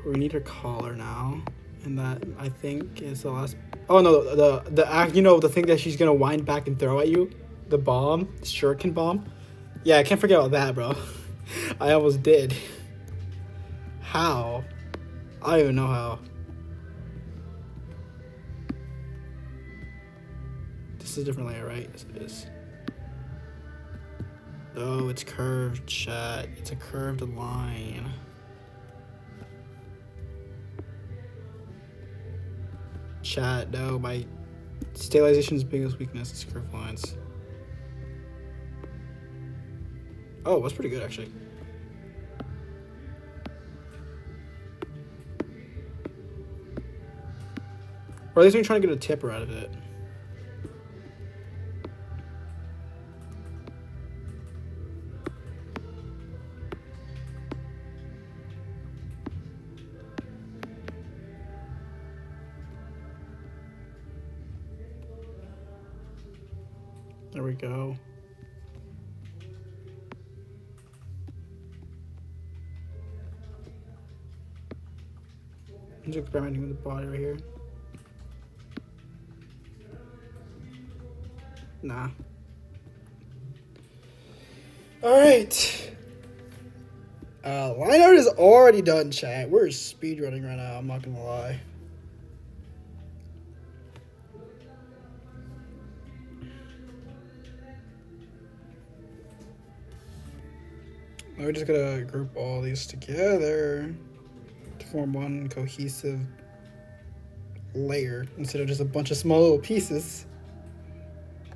We need her collar now, and that I think is the last. Oh no, the act. You know the thing that she's gonna wind back and throw at you, the bomb, shuriken bomb. Yeah, I can't forget about that, bro. I almost did. How? I don't even know how. This is a different layer, right? Yes, it is. Oh, it's curved, chat. It's a curved line. Chat, no, my stabilization's biggest weakness is curved lines. Oh, that's pretty good, actually. Or at least I'm trying to get a tipper out of it. There we go. I'm just experimenting with the body right here. Nah. Alright. Line art is already done, chat. We're speedrunning right now, I'm not gonna lie. We're just gonna group all these together to form one cohesive layer instead of just a bunch of small little pieces.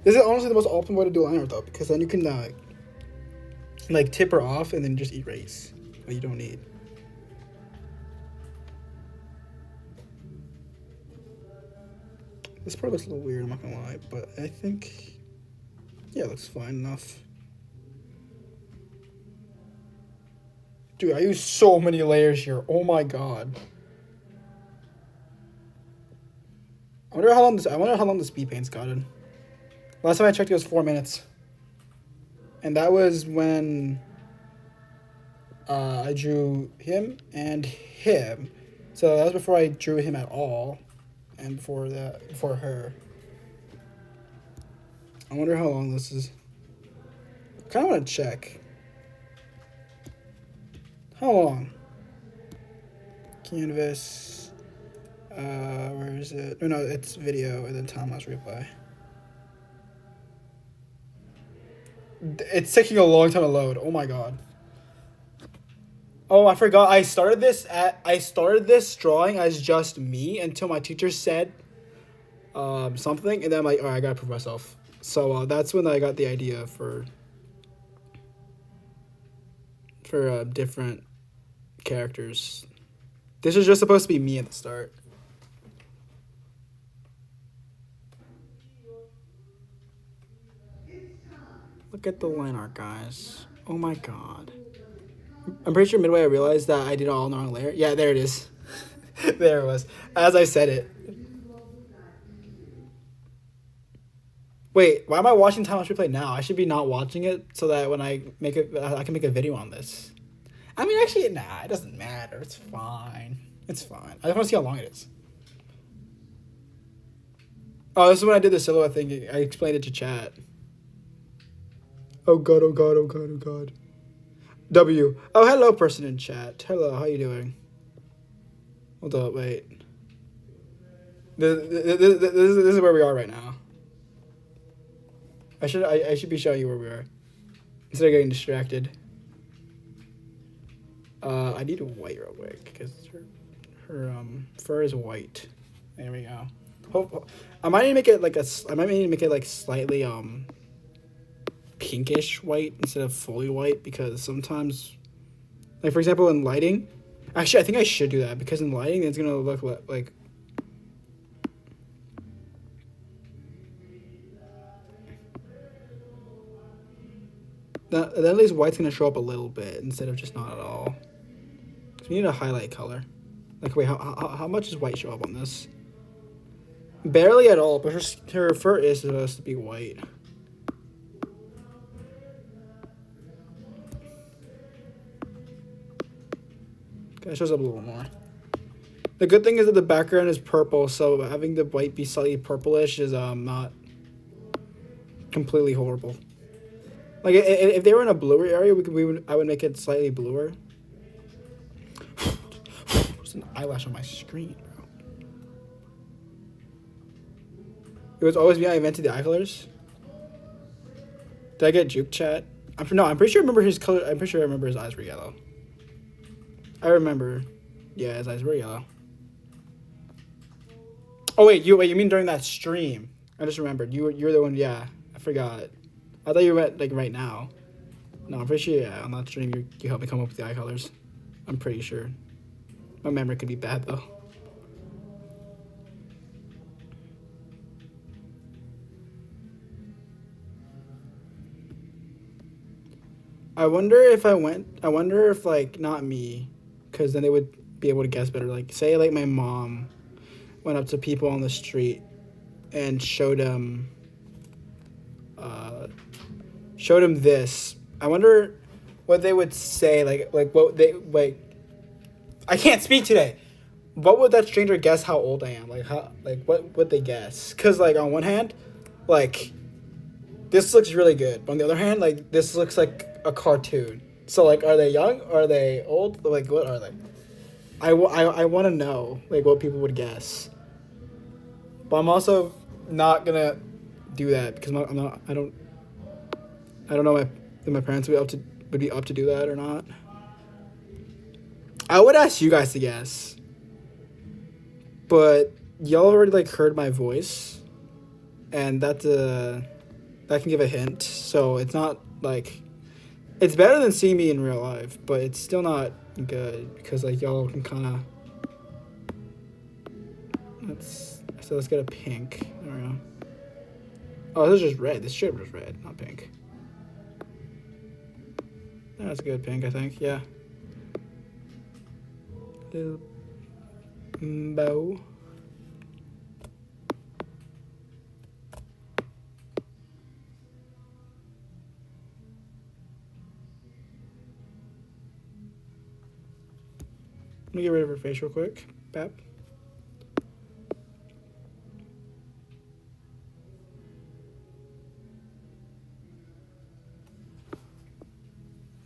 This is honestly the most optimal way to do line art though, because then you can like tip her off and then just erase what you don't need. This part looks a little weird, I'm not gonna lie, but I think, yeah, it looks fine enough. Dude, I use so many layers here. Oh my god. I wonder how long this speed paint's gotten. Last time I checked, it was 4 minutes, and that was when I drew him and him. So that was before I drew him at all, and before her. I wonder how long this is. I kind of want to check. How long? Canvas. Where is it? Oh, no, it's video and then time-lapse replay. It's taking a long time to load. Oh my god. Oh, I forgot. I started this drawing as just me until my teacher said something, and then I'm like, all right, I gotta prove myself. So that's when I got the idea for different characters. This was just supposed to be me at the start. Look at the line art, guys. Oh my god. I'm pretty sure midway I realized that I did it all in the wrong layer. Yeah, there it is. There it was. As I said it. Wait, why am I watching time-lapse replay now? I should be not watching it so that when I make it, I can make a video on this. I mean, actually, nah, it doesn't matter. It's fine. It's fine. I just want to see how long it is. Oh, this is when I did the silhouette thing. I explained it to chat. Oh god, oh god, oh god, oh god. W. Oh, hello, person in chat. Hello, how you doing? Hold up, wait. This is where we are right now. I should be showing you where we are instead of getting distracted. I need a white real quick because her fur is white. There we go. I might need to make it like slightly pinkish white instead of fully white, because sometimes, like for example in lighting, actually I think I should do that, because in lighting it's gonna look like that. Then at least white's gonna show up a little bit instead of just not at all. So we need a highlight color. Like wait, how much does white show up on this? Barely at all, but her fur is supposed to be white. It shows up a little more. The good thing is that the background is purple, so having the white be slightly purplish is not completely horrible. Like if they were in a bluer area, I would make it slightly bluer. There's an eyelash on my screen, bro. It was always me. I invented the eye colors. Did I get juke chat? I'm pretty sure I remember his color. I'm pretty sure I remember his eyes were yellow. I remember. Yeah, his eyes were yellow. Oh wait, you mean during that stream? I just remembered. You're the one. Yeah, I forgot. I thought you went like right now. No, I'm pretty sure. Yeah, on that stream you helped me come up with the eye colors. I'm pretty sure. My memory could be bad though. I wonder if like not me, because then they would be able to guess better. Like say like my mom went up to people on the street and showed them showed him this, I wonder what they would say. Like what they like. I can't speak today. What would that stranger guess how old I am? Like how like what would they guess? Cause like on one hand, like this looks really good. But on the other hand, like this looks like a cartoon. So like, are they young? Are they old? Like what are they? I want to know like what people would guess. But I'm also not gonna do that because I'm not. I don't know if my parents would be up to do that or not. I would ask you guys to guess, but y'all already like heard my voice, and that can give a hint. So it's not like it's better than seeing me in real life, but it's still not good because like y'all can kind of. Let's get a pink. I don't know. Oh, this is just red. This strip was red, not pink. That's a good pink, I think. Yeah. Little bow. Let me get rid of her face real quick. Bap.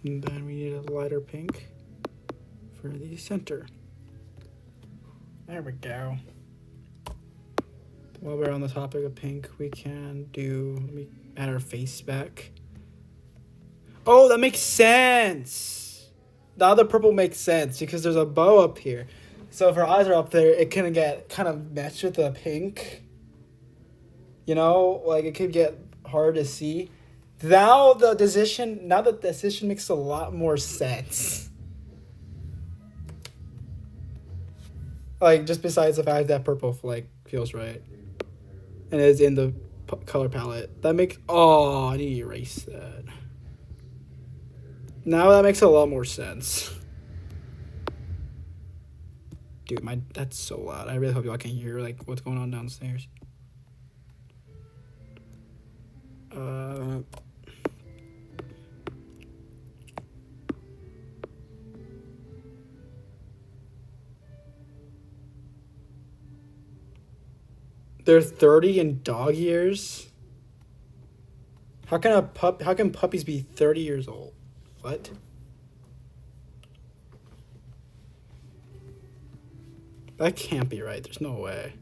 And then we need a lighter pink for the center. There we go. While we're on the topic of pink, we can let me add our face back. Oh, that makes sense. The other purple makes sense because there's a bow up here. So if her eyes are up there, it can get kind of matched with the pink. You know, like it could get hard to see. Now the decision makes a lot more sense. Like just besides the fact that purple like feels right, and it's in the color palette. That makes I need to erase that. Now that makes a lot more sense. Dude, that's so loud. I really hope y'all can hear like what's going on downstairs. They're 30 in dog years. How can puppies be 30 years old? What? That can't be right. There's no way.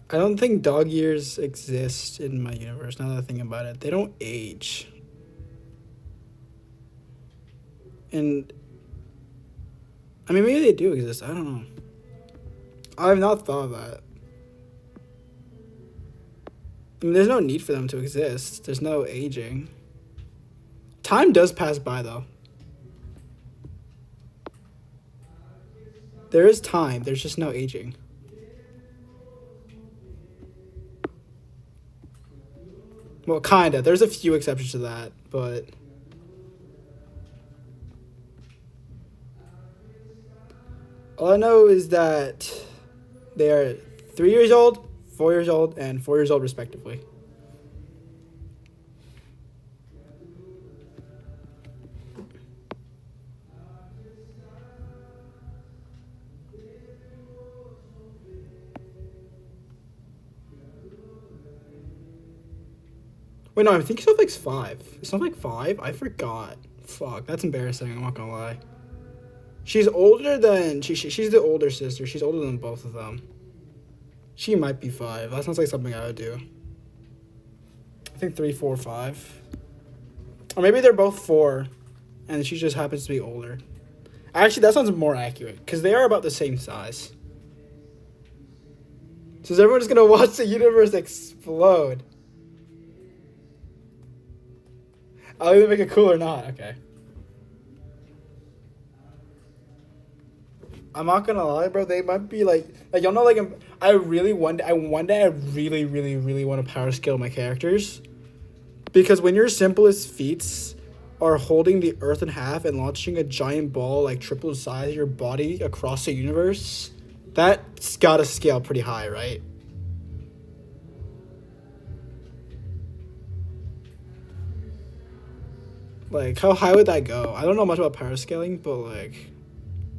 I don't think dog years exist in my universe. Now that I think about it, they don't age. And I mean, maybe they do exist. I don't know. I have not thought of that. I mean, there's no need for them to exist. There's no aging. Time does pass by, though. There is time. There's just no aging. Well, kinda. There's a few exceptions to that, but... all I know is that they are 3 years old, 4 years old, and 4 years old, respectively. Wait, no, I think Snowflake's 5. Is Snowflake 5? I forgot. Fuck, that's embarrassing. I'm not gonna lie. She's older than... She's the older sister. She's older than both of them. She might be 5. That sounds like something I would do. I think 3, 4, 5. Or maybe they're both 4, and she just happens to be older. Actually, that sounds more accurate, because they are about the same size. So is everyone just going to watch the universe explode? I'll either make it cool or not. Okay. I'm not gonna lie, bro. They might be like y'all know, like I really one day I really want to power scale my characters, because when your simplest feats are holding the earth in half and launching a giant ball like triple the size of your body across the universe, That's gotta scale pretty high, right? Like, how high would that go? I don't know much about parascaling, but like,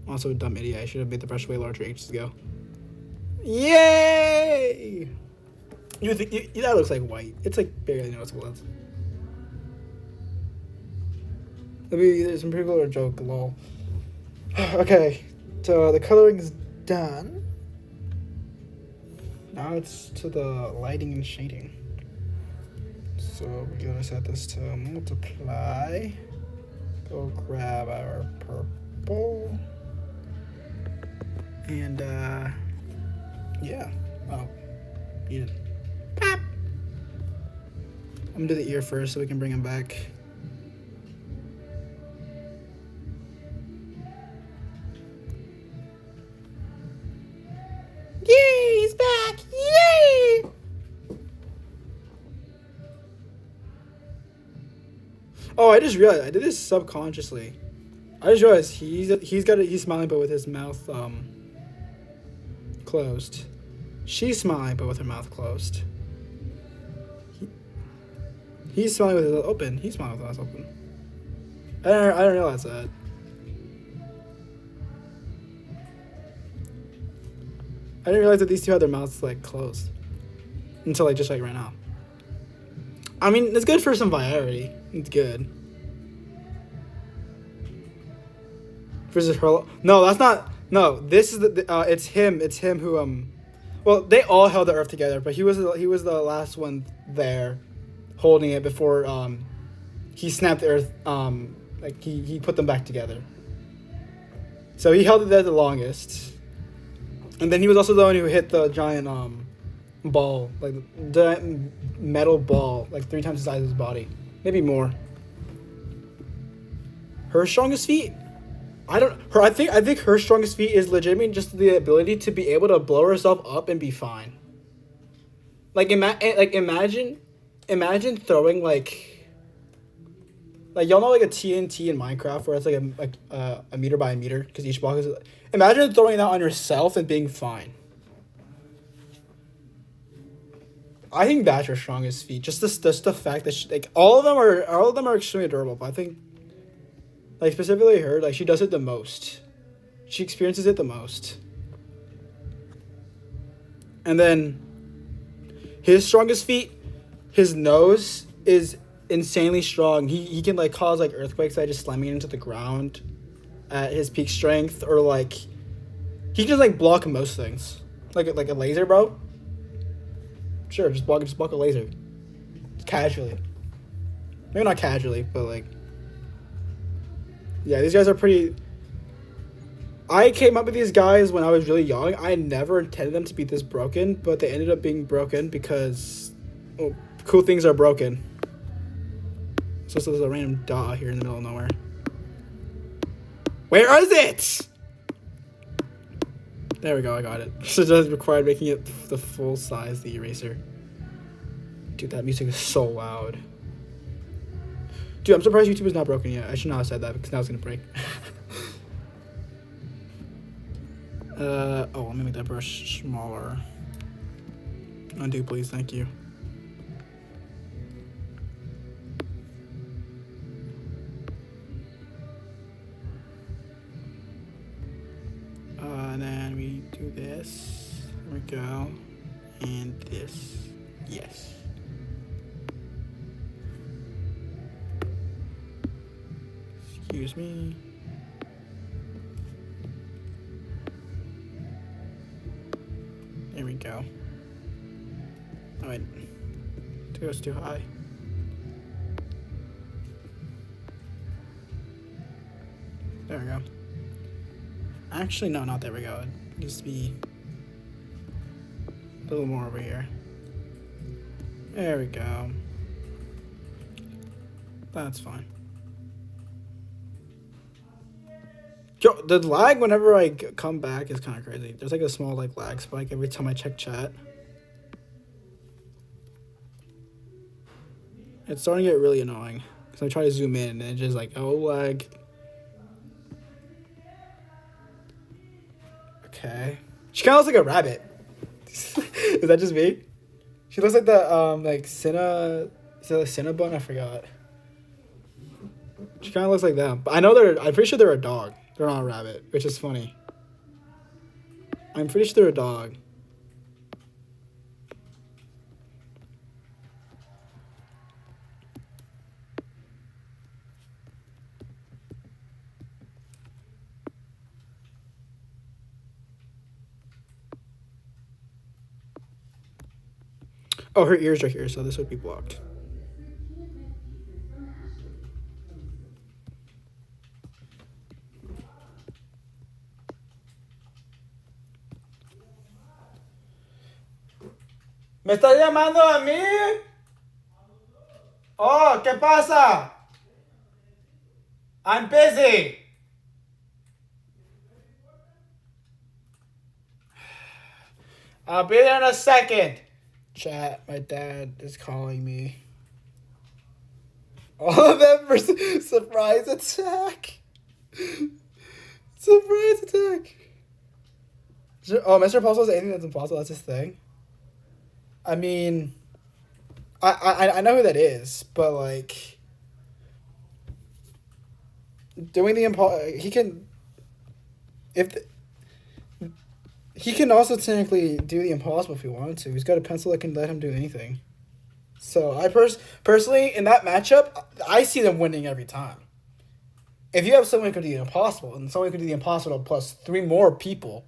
also a dumb idiot. I should have made the brush way larger ages ago. Yay! You think that looks like white? It's like barely noticeable. That's. Maybe there's some pretty cool joke. Lol. Okay, so the coloring's done. Now it's to the lighting and shading. So we're gonna set this to multiply. Go grab our purple. And yeah. Oh, need it. Pop. I'm gonna do the ear first so we can bring him back. Yay, he's back! Yay! Oh, I just realized I did this subconsciously. I just realized he's smiling but with his mouth closed. She's smiling but with her mouth closed. He's smiling with his mouth open. He's smiling with his mouth open. I don't realize that. I didn't realize that these two had their mouths like closed until like just like right now. I mean, it's good for some variety. It's good. Versus her. No, that's not. No, this is the. It's him. It's him who Well, they all held the earth together, but he was the last one there, holding it before he snapped the earth. Like he put them back together. So he held it there the longest. And then he was also the one who hit the giant ball, like the metal ball, like 3 times the size of his body, maybe more. Her strongest feat, I think her strongest feat is legitimately just the ability to be able to blow herself up and be fine. Like imagine throwing like y'all know like a TNT in Minecraft where it's like a meter by a meter because each block is. Imagine throwing that on yourself and being fine. I think that's her strongest feat. Just the fact that like all of them are extremely durable, but I think like specifically her, like she does it the most. She experiences it the most. And then his strongest feat, his nose is insanely strong. He can like cause like earthquakes by just slamming into the ground at his peak strength, or like he can like block most things. Like a laser, bro. Sure, just block a laser. Casually. Maybe not casually, but like yeah, these guys are pretty. I came up with these guys when I was really young. I never intended them to be this broken, but they ended up being broken because cool things are broken. So there's a random dot here in the middle of nowhere. Where is it? There we go, I got it. So it does require making it the full size, the eraser. Dude, that music is so loud. Dude, I'm surprised YouTube is not broken yet. I should not have said that because now it's gonna break. Let me make that brush smaller. Undo, please, thank you. And then we do this. There we go. And this. Yes. Excuse me. There we go. Oh wait. It goes too high. There we go. Actually, no, not there we go. It needs to be a little more over here. There we go. That's fine. Yo, the lag whenever I come back is kind of crazy. There's like a small like lag spike every time I check chat. It's starting to get really annoying because I try to zoom in and it's just like, oh, lag. Okay. She kind of looks like a rabbit. Is that just me? She looks like the like Cinna. Is it like Cinnabon? I forgot. She kind of looks like them. But I know they're. I'm pretty sure they're a dog. They're not a rabbit, which is funny. I'm pretty sure they're a dog. Oh, her ears are here, so this would be blocked. ¿Me estás llamando a mí? Oh, ¿qué pasa? I'm busy. I'll be there in a second. Chat, my dad is calling me. All of them for surprise attack. Surprise attack. Oh, Mr. Impossible is anything that's impossible. That's his thing. I mean, I know who that is, but like, doing the he can, if the, he can also technically do the impossible if he wanted to. He's got a pencil that can let him do anything. So I personally in that matchup, I see them winning every time. If you have someone who can do the impossible and someone who can do the impossible plus 3 more people,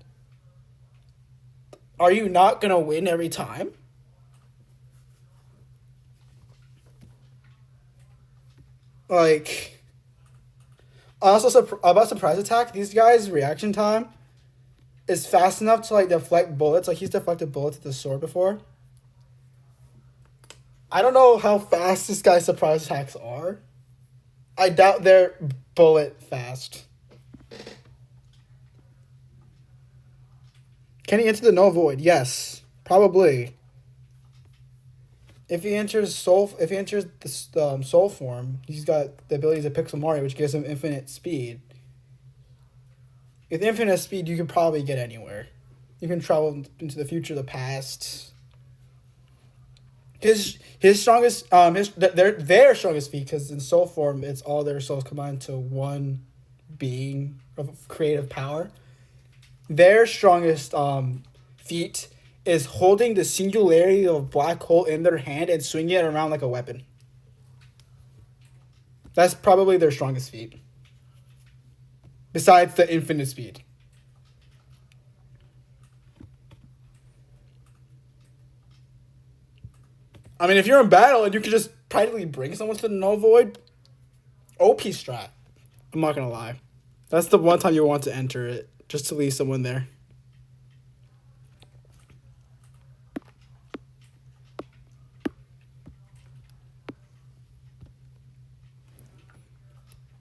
are you not gonna win every time? Like, also about surprise attack, these guys' reaction time is fast enough to like deflect bullets. Like he's deflected bullets with the sword before. I don't know how fast this guy's surprise attacks are. I doubt they're bullet fast. Can he enter the null void? Yes, probably. If he enters the soul form, he's got the abilities of Pixel Mario, which gives him infinite speed. With infinite speed, you can probably get anywhere. You can travel into the future, the past. His strongest their strongest feat, because in soul form it's all their souls combined to one being of creative power. Their strongest feat is holding the singularity of a black hole in their hand and swinging it around like a weapon. That's probably their strongest feat. Besides the infinite speed. I mean, if you're in battle and you can just practically bring someone to the null void, OP strat. I'm not gonna lie. That's the one time you want to enter it, just to leave someone there.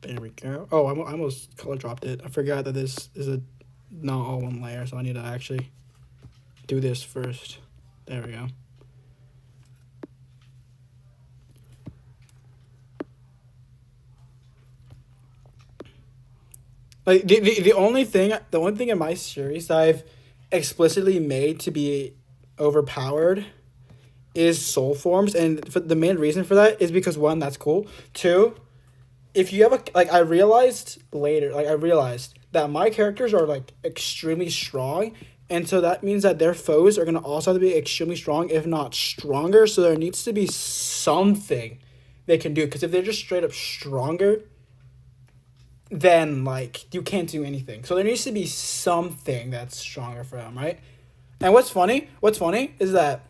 There we go. Oh, I almost color dropped it. I forgot that this is a not all one layer, so I need to actually do this first. There we go. Like the only thing in my series that I've explicitly made to be overpowered is soul forms, and the main reason for that is because 1, that's cool. 2, if you have I realized later, that my characters are like extremely strong, and so that means that their foes are gonna also have to be extremely strong, if not stronger. So there needs to be something they can do, because if they're just straight up stronger, then like you can't do anything. So there needs to be something that's stronger for them, right? And what's funny is that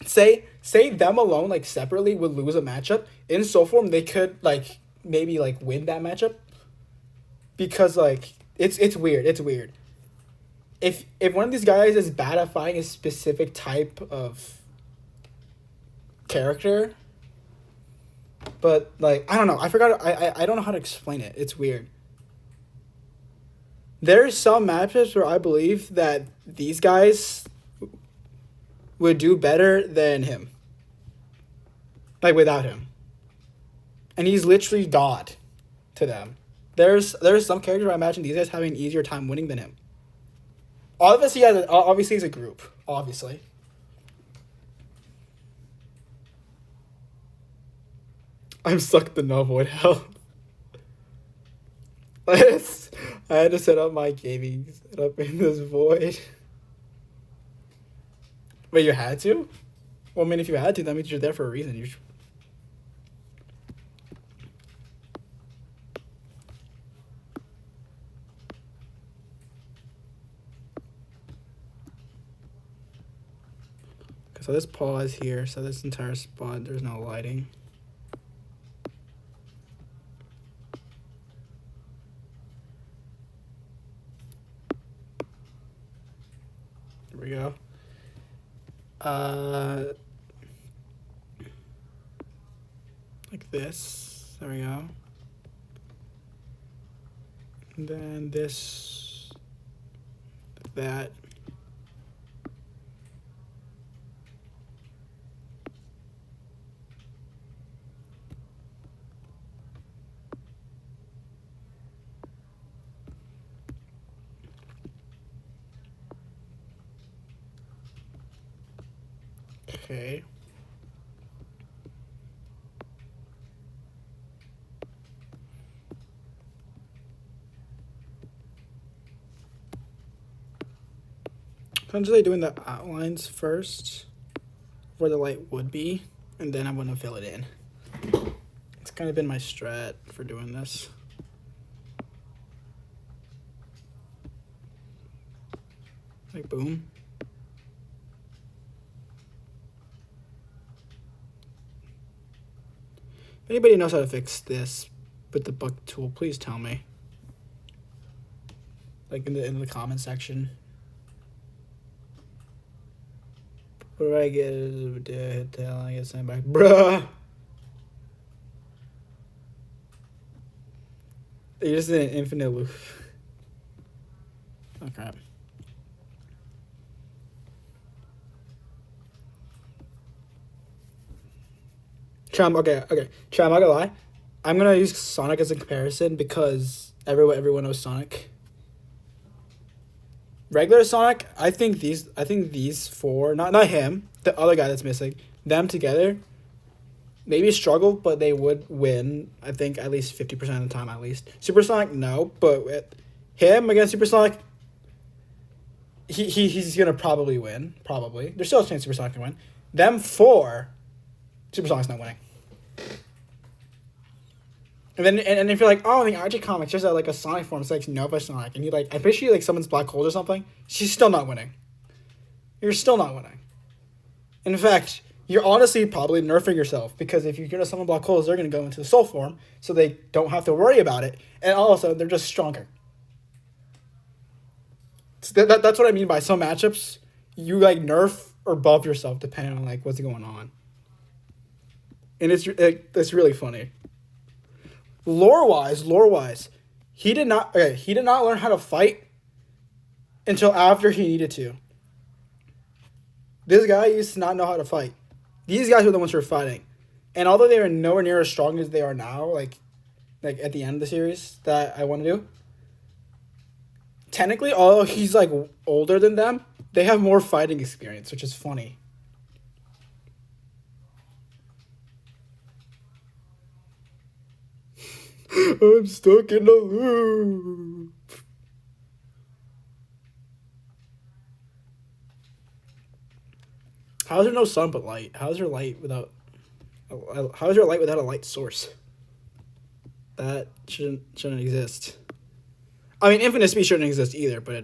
say them alone, like separately, would lose a matchup. In soul form, they could like maybe like win that matchup, because like it's weird. If one of these guys is bad at fighting a specific type of character, but like I don't know, I forgot. I don't know how to explain it. It's weird. There's some matchups where I believe that these guys would do better than him. Like without him. And he's literally God to them. There's some characters where I imagine these guys having an easier time winning than him. Obviously, yeah, obviously, it's a group. Obviously. I'm stuck to no void hell. I had to set up my gaming setup in this void. Wait, you had to? Well, I mean, if you had to, that means you're there for a reason. You should... So this pause here, so this entire spot, there's no lighting. Here we go. Like this. There we go. And then this, that. Okay. So I'm just like doing the outlines first, where the light would be, and then I'm gonna fill it in. It's kind of been my strat for doing this. Like boom. If anybody knows how to fix this with the bucket tool, please tell me. Like in the comment section. What do I get? Tell I get sent back, bruh. You're just in an infinite loop. Okay. Cham, okay. Cham, I'm not gonna lie. I'm gonna use Sonic as a comparison because everyone knows Sonic. Regular Sonic, I think these four, not him, the other guy that's missing, them together, maybe struggle, but they would win. I think at least 50% of the time, at least. Super Sonic, no, but with him against Super Sonic, he's gonna probably win. Probably, there's still a chance Super Sonic can win. Them four, Super Sonic's not winning. And then and if you're like, oh, in the Archie comics, there's like a Sonic form, it's like Nova Sonic, and you like, I'm pretty sure like someone's black hole or something. She's still not winning. You're still not winning. In fact, you're honestly probably nerfing yourself because if you're gonna summon black holes, they're gonna go into the soul form, so they don't have to worry about it, and also they're just stronger. So that's what I mean by some matchups. You like nerf or buff yourself depending on like what's going on, and it's really funny. Lore wise, he did not learn how to fight until after he needed to. This guy used to not know how to fight. These guys were the ones who were fighting. And although they are nowhere near as strong as they are now, like at the end of the series that I want to do, technically, although he's like older than them, they have more fighting experience, which is funny. I'm stuck in a loop. How is there no sun but light? How is there light without? How is there light without a light source? That shouldn't exist. I mean, infinite speed shouldn't exist either, but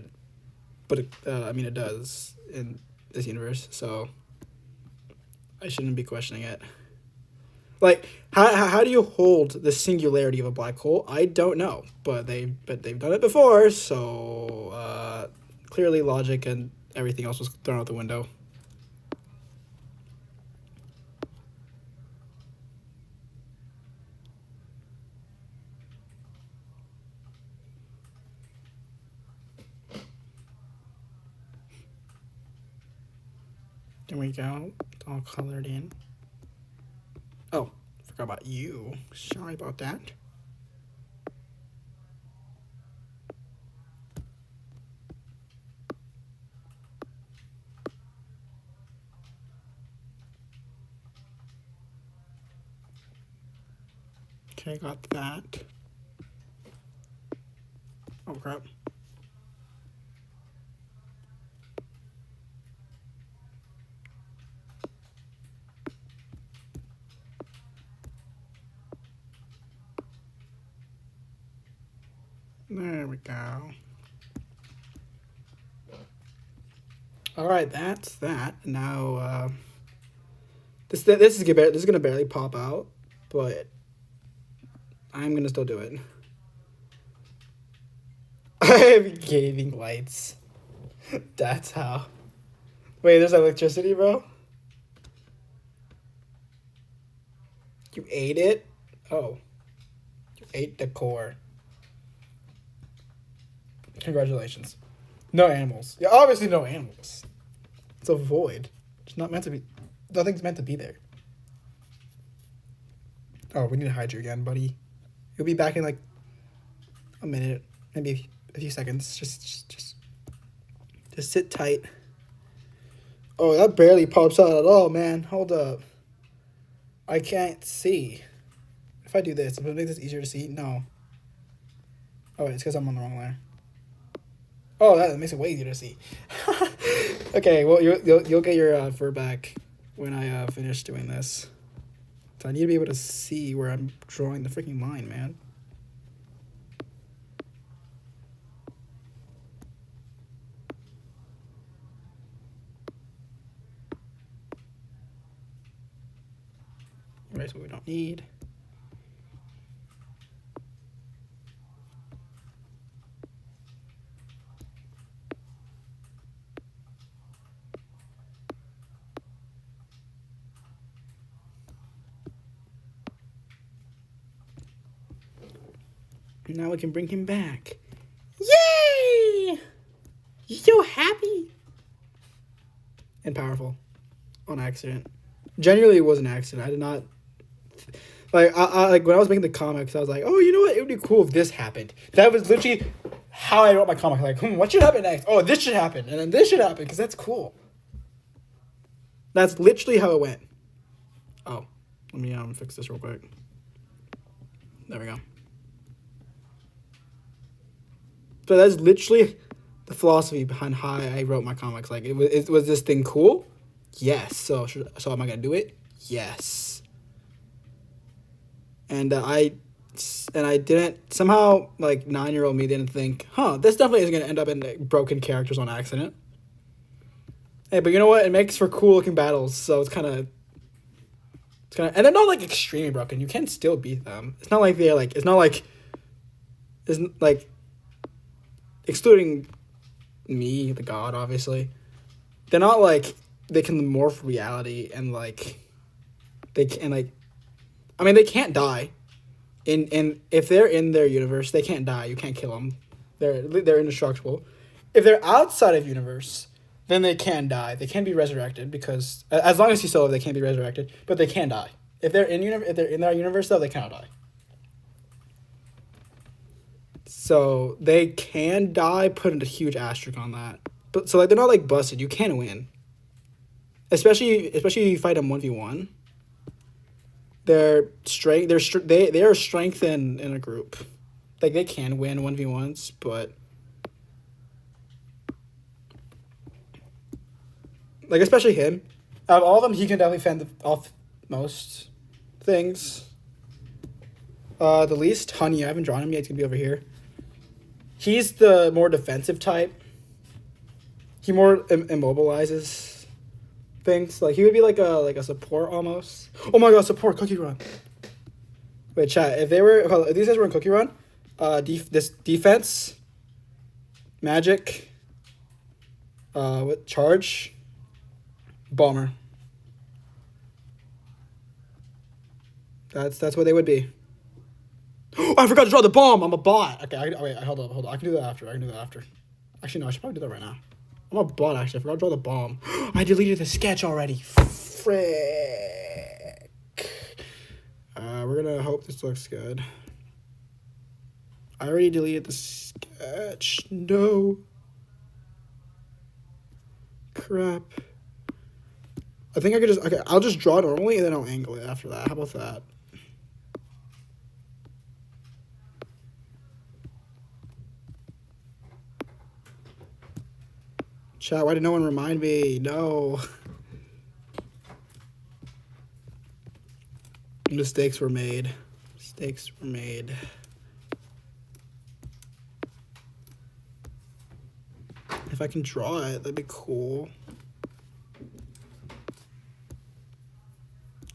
I mean, it does in this universe, so I shouldn't be questioning it. Like, how do you hold the singularity of a black hole? I don't know, but they've done it before, so clearly logic and everything else was thrown out the window. There we go. It's all colored in. Oh, forgot about you. Sorry about that. Okay, got that. Oh crap. There we go. All right, that's that. Now, this is gonna barely pop out, but I'm gonna still do it. I'm gaming lights. That's how. Wait, there's electricity, bro? You ate it? Oh. You ate the core. Congratulations. No animals. Yeah, obviously no animals. It's a void. It's not meant to be. Nothing's meant to be there. Oh, we need to hide you again, buddy. You'll be back in like a minute, maybe a few seconds. Just sit tight. Oh, that barely pops out at all, man. Hold up. I can't see. If I do this, will it make this easier to see? No. Oh, wait, it's because I'm on the wrong layer. Oh, that makes it way easier to see. Okay, well, you'll get your fur back when I finish doing this. So I need to be able to see where I'm drawing the freaking line, man. Erase what we don't need. Now we can bring him back. Yay! You so happy? And powerful. On accident. Genuinely, it was an accident. I did not... Like, like when I was making the comics, I was like, oh, you know what? It would be cool if this happened. That was literally how I wrote my comic. Like, what should happen next? Oh, this should happen. And then this should happen, because that's cool. That's literally how it went. Oh. Let me fix this real quick. There we go. So that's literally the philosophy behind how I wrote my comics. Like, was this thing cool? Yes. So am I gonna do it? Yes. And I didn't somehow, like, 9-year-old me didn't think, this definitely isn't gonna end up in like, broken characters on accident. Hey, but you know what? It makes for cool looking battles. So it's kind of, and they're not like extremely broken. You can still beat them. It's not like they're like, it's like. Excluding me, the god, obviously, they're not like they can morph reality and like they can like, I mean, they can't die. In if they're in their universe, they can't die. You can't kill them. They're indestructible. If they're outside of universe, then they can die. They can be resurrected because as long as you still live, they can't be resurrected. But they can die. If they're in their universe, though, they cannot die. So they can die, put a huge asterisk on that. But so like they're not like busted. You can win. Especially if you fight them 1v1. They are strengthened in a group. Like they can win 1v1s, but like especially him. Out of all of them, he can definitely fend off most things. The least, Honey, I haven't drawn him yet. He's gonna be over here. He's the more defensive type. He more immobilizes things. Like he would be like a support almost. Oh my god, support Cookie Run. Wait, chat. If these guys were in Cookie Run, this defense, magic, with charge, bomber. That's what they would be. Oh, I forgot to draw the bomb. I'm a bot. Okay, wait, hold on. I can do that after. Actually, no, I should probably do that right now. I'm a bot, actually. I forgot to draw the bomb. I deleted the sketch already. Frick. We're gonna hope this looks good. I already deleted the sketch. No. Crap. I think I could I'll just draw normally and then I'll angle it after that. How about that? Chat, why did no one remind me? No. Mistakes were made. Mistakes were made. If I can draw it, that'd be cool.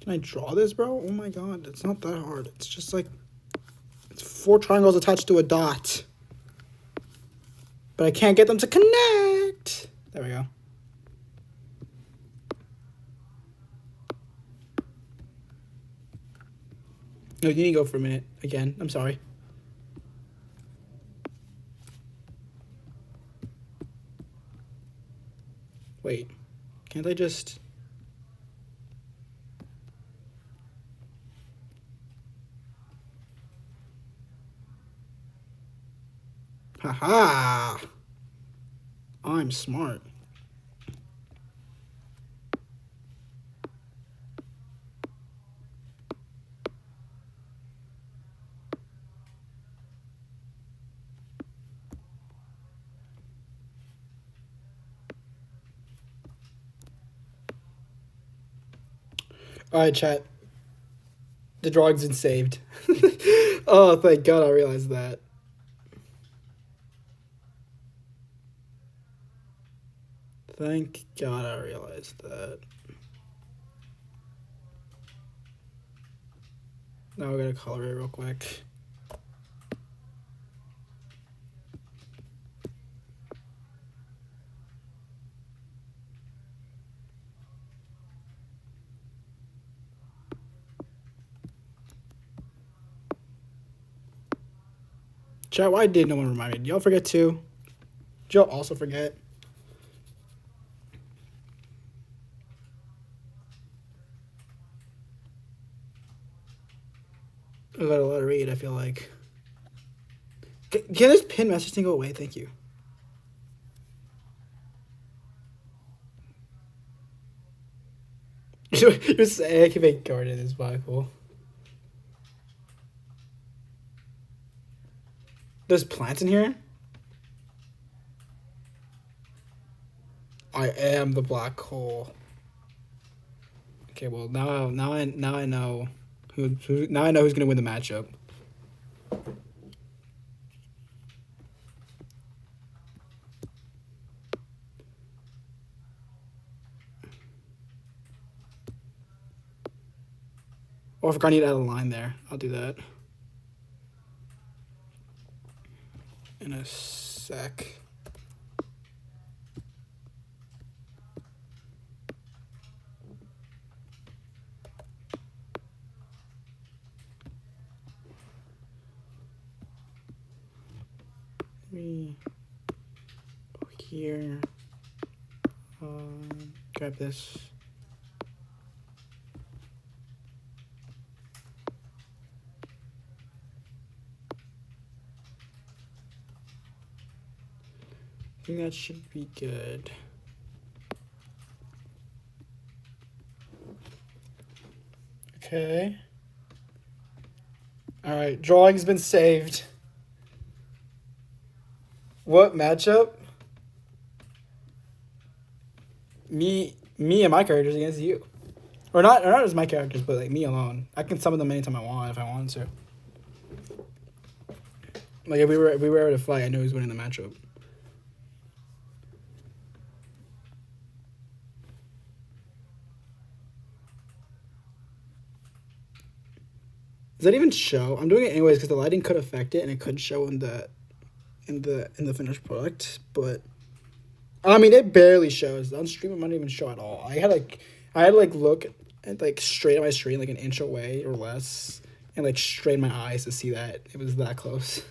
Can I draw this, bro? Oh my god, it's not that hard. It's just like, it's 4 triangles attached to a dot. But I can't get them to connect. There we go. No, you need to go for a minute again. I'm sorry. Wait, can't I just... Haha! I'm smart. Alright, chat. The drawing's been saved. Oh, thank God I realized that. Thank God I realized that. Now we're gonna color it real quick. Chat, why did no one remind me? Did y'all forget too? Did y'all also forget? I got a lot to read, I feel like. Can this pin message thing go away? Thank you. You're saying I can make garden is Bible. There's plants in here? I am the black hole. Okay, well now I know now I know who's gonna win the matchup. Oh, I forgot I need to add a line there. I'll do that in a sec. Me go here. Grab this. I think that should be good. Okay. All right, drawing's been saved. What matchup? Me and my characters against you. Or not as my characters, but like me alone. I can summon them anytime I want if I want to. Like if we were able to fight, I knew he was winning the matchup. Does that even show? I'm doing it anyways because the lighting could affect it and it could show in the finished product, but I mean it barely shows. On stream it might not even show at all. I had to look at like straight at my screen like an inch away or less and like strain my eyes to see that it was that close.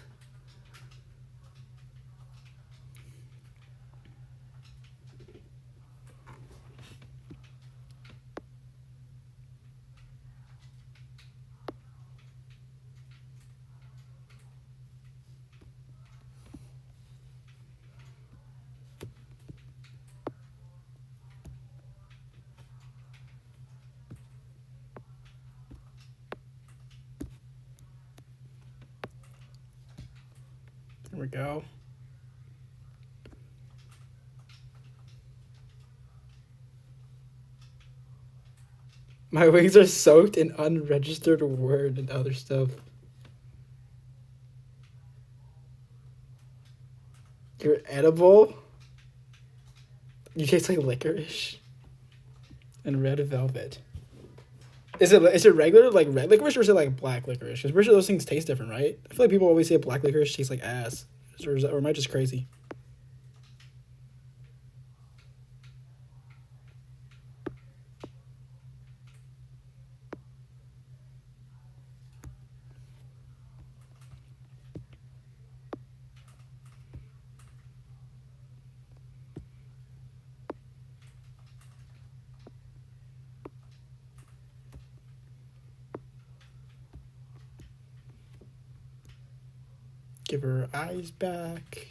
There we go. My wings are soaked in unregistered word and other stuff. You're edible? You taste like licorice and red velvet. Is it regular like red licorice or is it like black licorice? Because pretty sure those things taste different, right? I feel like people always say black licorice tastes like ass. Or am I just crazy? Give her eyes back.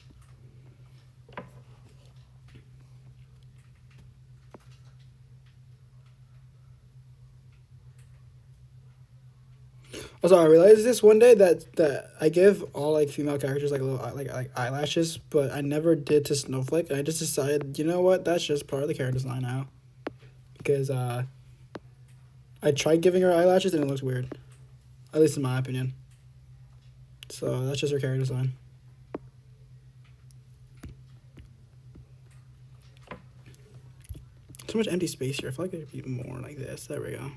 Also, I realized this one day that I give all like female characters like little like eyelashes, but I never did to Snowflake. And I just decided, you know what? That's just part of the character design now. Because I tried giving her eyelashes and it looks weird, at least in my opinion. So that's just her character design. So much empty space here. I feel like there could be more like this. There we go.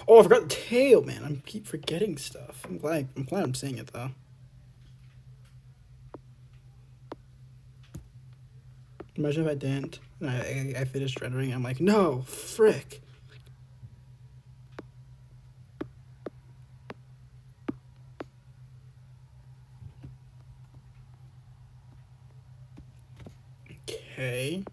Oh, I forgot the tail, man. I keep forgetting stuff. I'm glad I'm saying it though. Imagine if I didn't. And I finished rendering. I'm like, no, frick. Okay.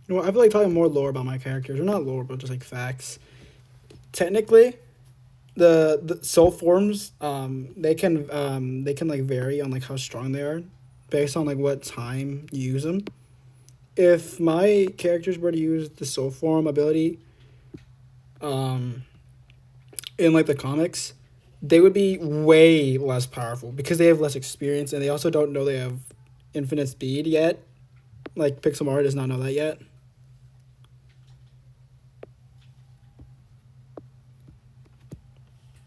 You know what, I feel like talking more lore about my characters. Or not lore, but just like facts. Technically, the soul forms they can like vary on like how strong they are based on like what time you use them. If my characters were to use the soul form ability um in like the comics, they would be way less powerful because they have less experience and they also don't know they have infinite speed yet. Like Pixelmar does not know that yet.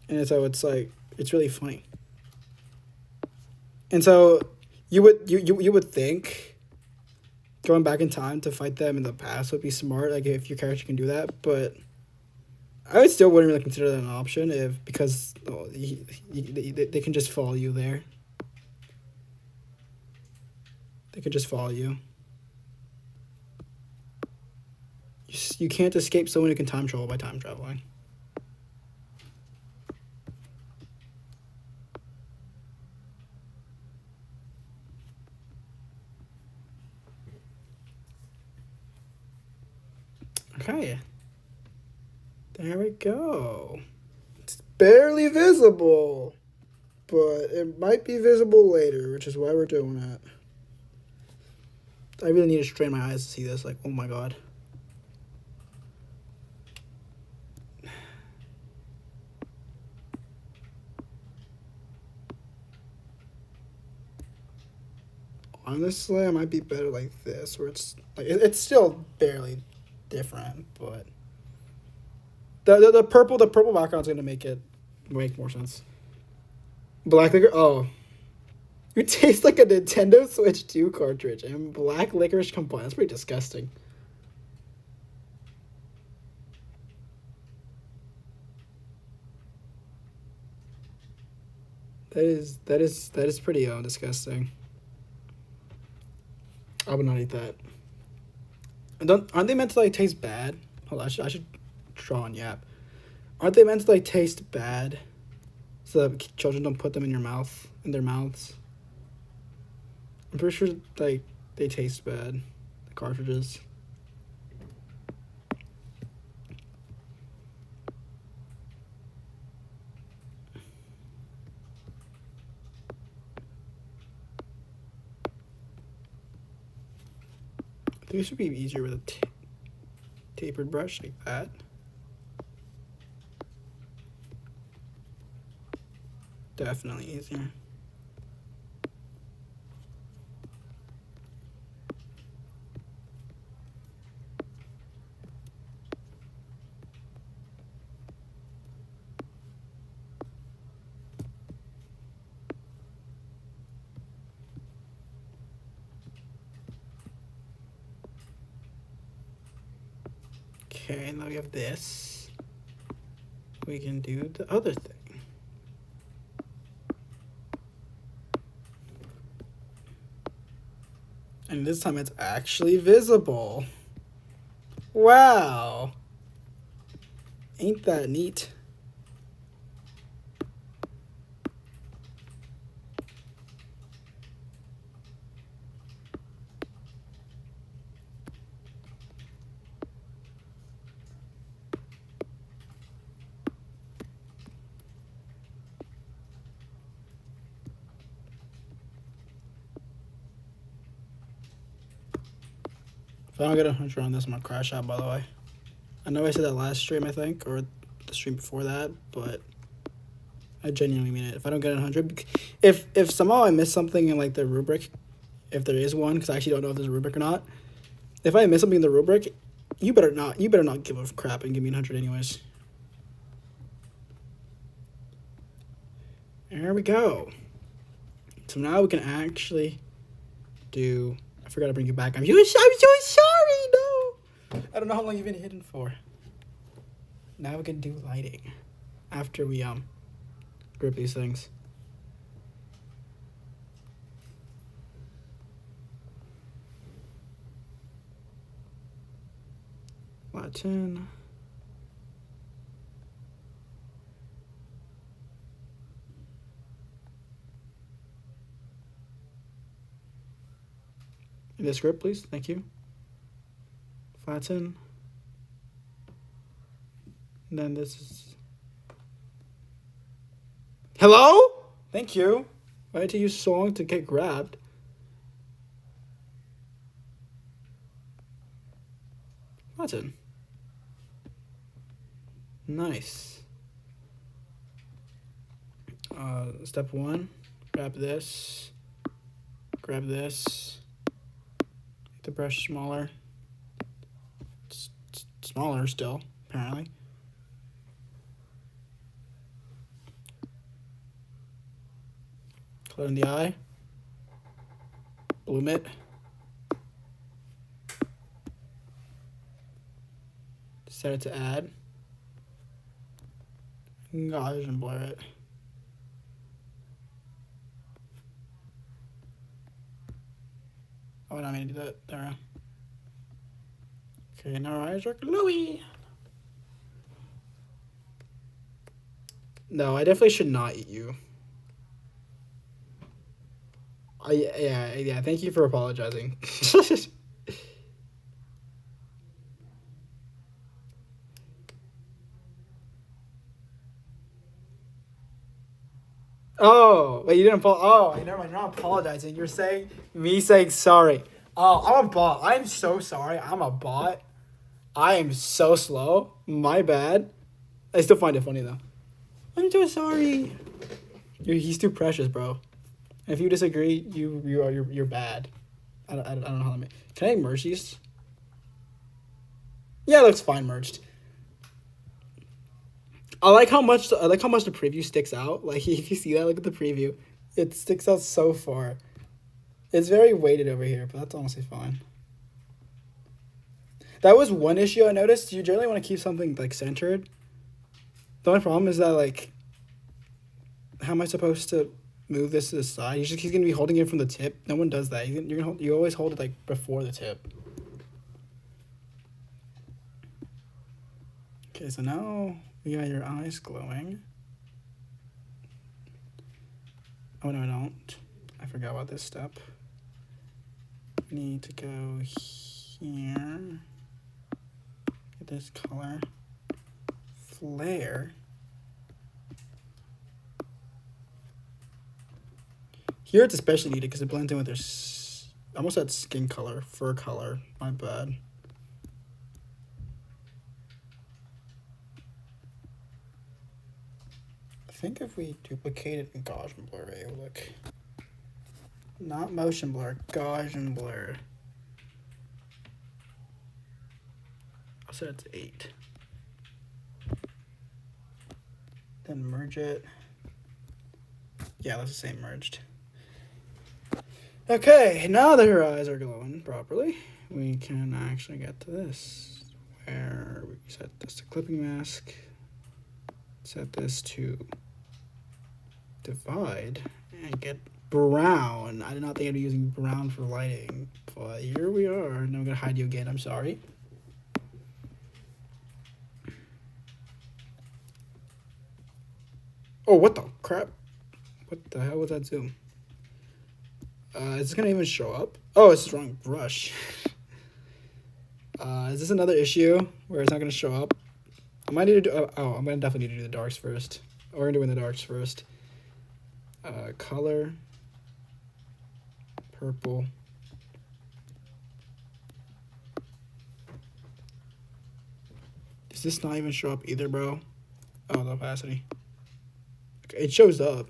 And so it's like it's really funny. And so you would think going back in time to fight them in the past would be smart, like if your character can do that, but I would still wouldn't really consider that an option if because they can just follow you there. They can just follow you. You can't escape someone who can time travel by time traveling. Okay. There we go. It's barely visible, but it might be visible later, which is why we're doing it. I really need to strain my eyes to see this. Like, oh my god. Honestly, I might be better like this, where it's like it's still barely different, but the purple background's gonna make more sense. Black liquor. Oh, you taste like a Nintendo Switch 2 cartridge and black licorice combined. That's pretty disgusting. That is pretty disgusting. I would not eat that. Aren't they meant to like taste bad? Hold on, I should draw on Yap. Aren't they meant to like taste bad? So that children don't put them in their mouths. I'm pretty sure like they taste bad, the cartridges. I think it should be easier with a tapered brush like that. Definitely easier. Okay, now we have this. We can do the other thing. And this time it's actually visible. Wow. Ain't that neat? If I don't get 100 on this, I'm gonna crash out, by the way. I know I said that last stream, I think, or the stream before that, but I genuinely mean it. If I don't get 100, if somehow I miss something in like the rubric, if there is one, because I actually don't know if there's a rubric or not. If I miss something in the rubric, you better not give a crap and give me 100 anyways. There we go. So now we can actually do. I forgot to bring you back. I'm so sorry. No, I don't know how long you've been hidden for. Now we can do lighting after we grip these things. Latin. This grip, please. Thank you. Flatten. And then this is. Hello? Thank you. I had to use song to get grabbed. Flatten. Nice. Step 1. Grab this. Grab this. Make the brush smaller. It's smaller still, apparently. Color in the eye. Bloom it. Set it to add. Gosh, and blur it. Oh, I mean to do that. There. Okay, now our eyes are glowy. No, I definitely should not eat you. Yeah. Thank you for apologizing. Oh, wait, you didn't never mind. You're not apologizing. You're saying me saying sorry. Oh, I'm a bot. I'm so sorry. I'm a bot. I am so slow. My bad. I still find it funny though. I'm so sorry. He's too precious, bro. If you disagree, you're bad. I don't know how to make. Can I merge these? Yeah, it looks fine merged. I like how much the preview sticks out. Like if you see that, look at the preview. It sticks out so far. It's very weighted over here, but that's honestly fine. That was one issue I noticed. You generally want to keep something like centered. The only problem is that like, how am I supposed to move this to the side? He's gonna be holding it from the tip. No one does that. You always hold it like before the tip. Okay, so now We got your eyes glowing. Oh no, I don't. I forgot about this step. We need to go here. Get this color. Flare. Here it's especially needed because it blends in with their. I almost said skin color, fur color. My bad. I think if we duplicate it in Gaussian blur, it will look. Not motion blur, Gaussian blur. I said it's 8. Then merge it. Yeah, that's the same merged. Okay, now that her eyes are glowing properly, we can actually get to this. Where we set this to clipping mask. Set this to divide and get brown. I did not think I'd be using brown for lighting, but here we are. Now I'm gonna hide you again, I'm sorry. Oh, what the crap? What the hell was that zoom? Is this gonna even show up? Oh, it's the wrong brush. Is this another issue where it's not gonna show up? I might need to do, I'm gonna definitely need to do the darks first. Or we're doing the darks first. Color. Purple. Does this not even show up either, bro? Oh, the opacity. Okay, it shows up.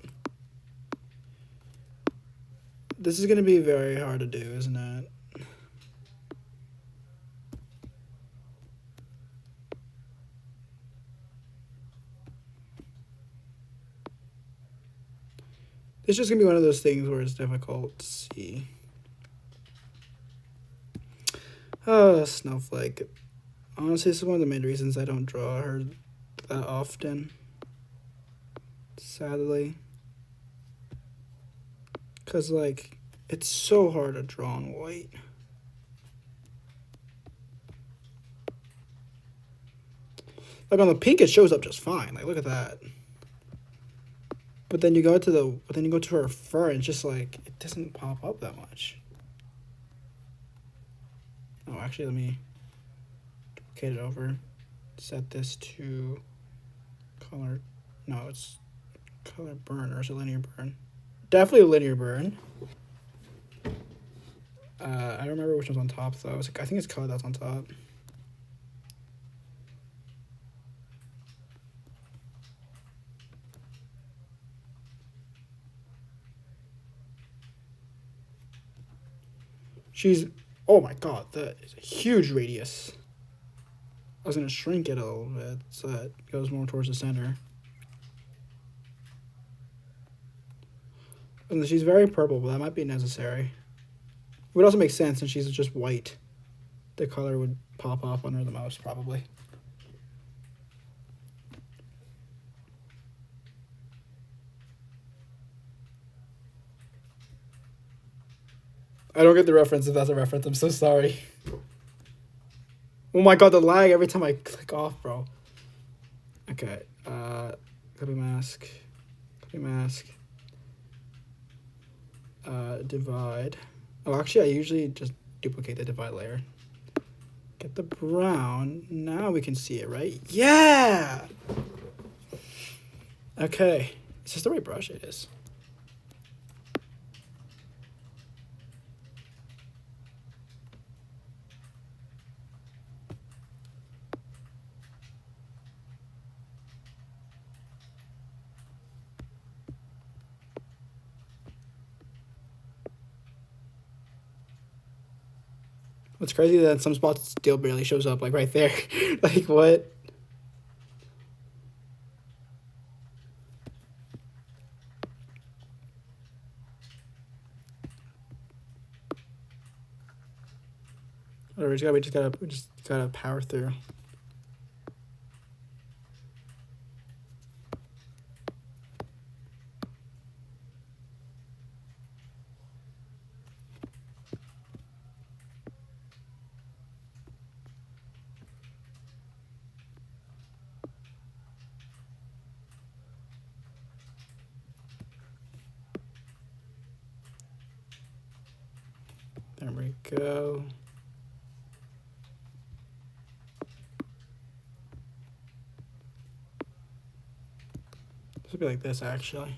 This is gonna be very hard to do, isn't it? It's just gonna be one of those things where it's difficult to see. Oh, Snowflake. Honestly, this is one of the main reasons I don't draw her that often. Sadly. Because, like, it's so hard to draw in white. Like, on the pink, it shows up just fine. Like, look at that. But then you go to her fur, and it's just like, it doesn't pop up that much. Oh, actually, let me duplicate it over. Set this to color. No, it's color burn, or is it linear burn? Definitely a linear burn. I don't remember which one's on top, though. I think it's color that's on top. Oh my god, that is a huge radius. I was going to shrink it a little bit so that it goes more towards the center. And she's very purple, but that might be necessary. It would also make sense since she's just white. The color would pop off on her the most, probably. I don't get the reference if that's a reference. I'm so sorry. Oh my god, the lag every time I click off, bro. Okay. Copy mask. Copy mask. Divide. Oh, actually, I usually just duplicate the divide layer. Get the brown. Now we can see it, right? Yeah! Okay. Is this the right brush? It is. What's crazy that in some spots it still barely shows up, like right there. Like, what? Whatever, we just gotta power through. There we go. This would be like this, actually.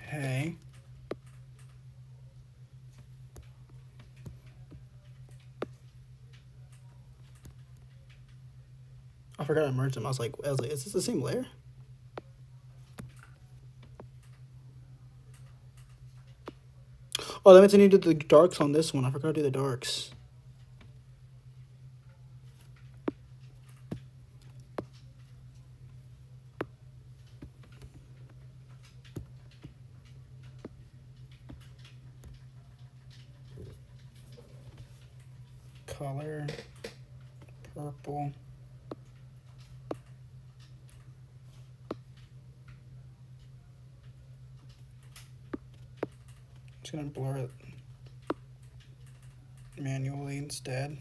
Okay. I forgot I merged them. I was like, is this the same layer? Oh, that means I need to do the darks on this one. I forgot to do the darks. Color, purple. Just gonna blur it manually instead.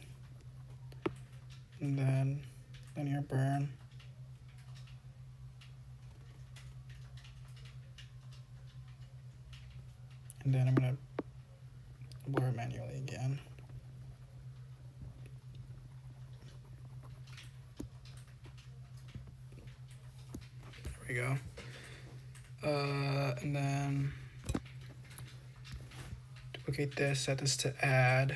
And then linear burn. And then I'm gonna blur it manually again. There we go. And then duplicate this, set this to add.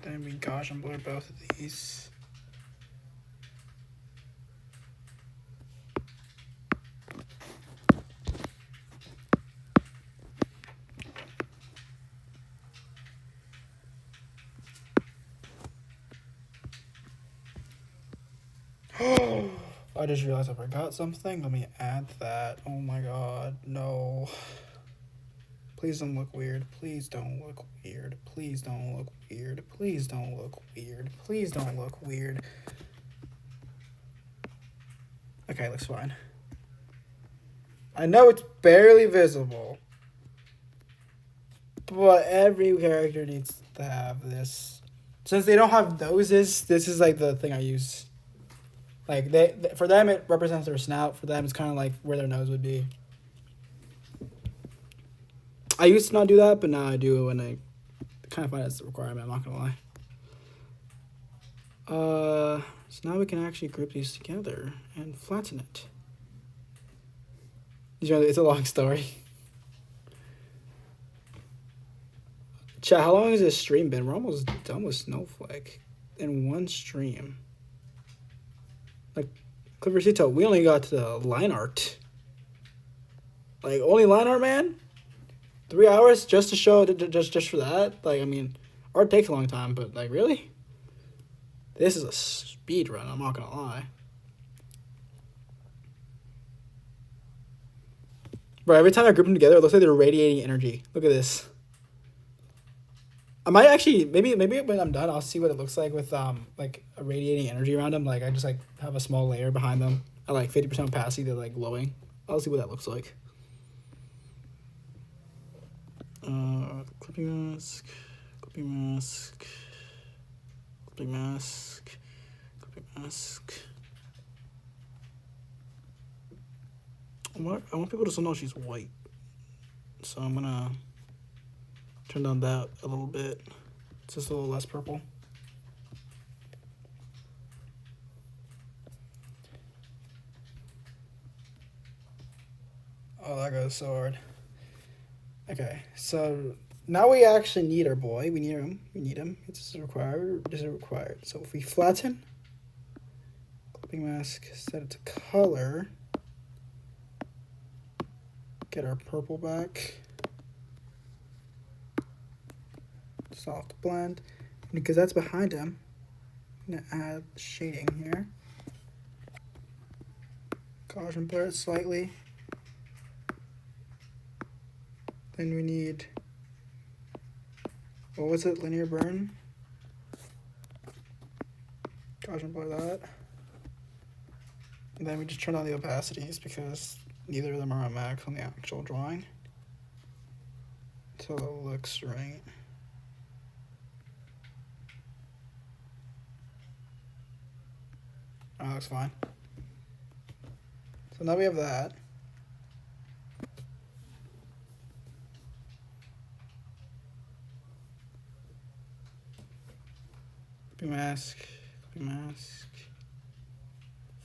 Then we gauge and blur both of these. I just realized I forgot something. Let me add that. Oh my god, no. Please don't look weird. Please don't look weird. Please don't look weird. Please don't look weird. Please don't look weird. Okay, looks fine. I know it's barely visible, but every character needs to have this. Since they don't have noses, this is like the thing I use. Like for them, it represents their snout. For them, it's kind of like where their nose would be. I used to not do that, but now I do, and I kind of find it's a requirement. I'm not gonna lie. So now we can actually group these together and flatten it. It's a long story. Chat, how long has this stream been? We're almost done with Snowflake in one stream. Like, Clippersito, we only got to the line art. Like, only line art, man? 3 hours just to show, just for that? Like, I mean, art takes a long time, but, like, really? This is a speed run, I'm not gonna lie. Bro, every time I group them together, it looks like they're radiating energy. Look at this. I might actually, maybe when I'm done, I'll see what it looks like with, like, a radiating energy around them. Like, I just, like, have a small layer behind them at, like, 50% opacity. They're, like, glowing. I'll see what that looks like. Clipping mask, clipping mask, clipping mask, clipping mask. I want people to know she's white, so I'm gonna turn down that a little bit. It's just a little less purple. Oh, that goes so hard. Okay, so now we actually need our boy. We need him. We need him. It's required. This is required. So if we flatten, clipping mask, set it to color, get our purple back, soft blend, and because that's behind him, I'm gonna add shading here. Gaussian blur it slightly. Then we need, what was it, linear burn? Gaussian blur that. And then we just turn on the opacities because neither of them are on max on the actual drawing. until it looks right. Oh, that looks fine. So now we have that. Copy mask,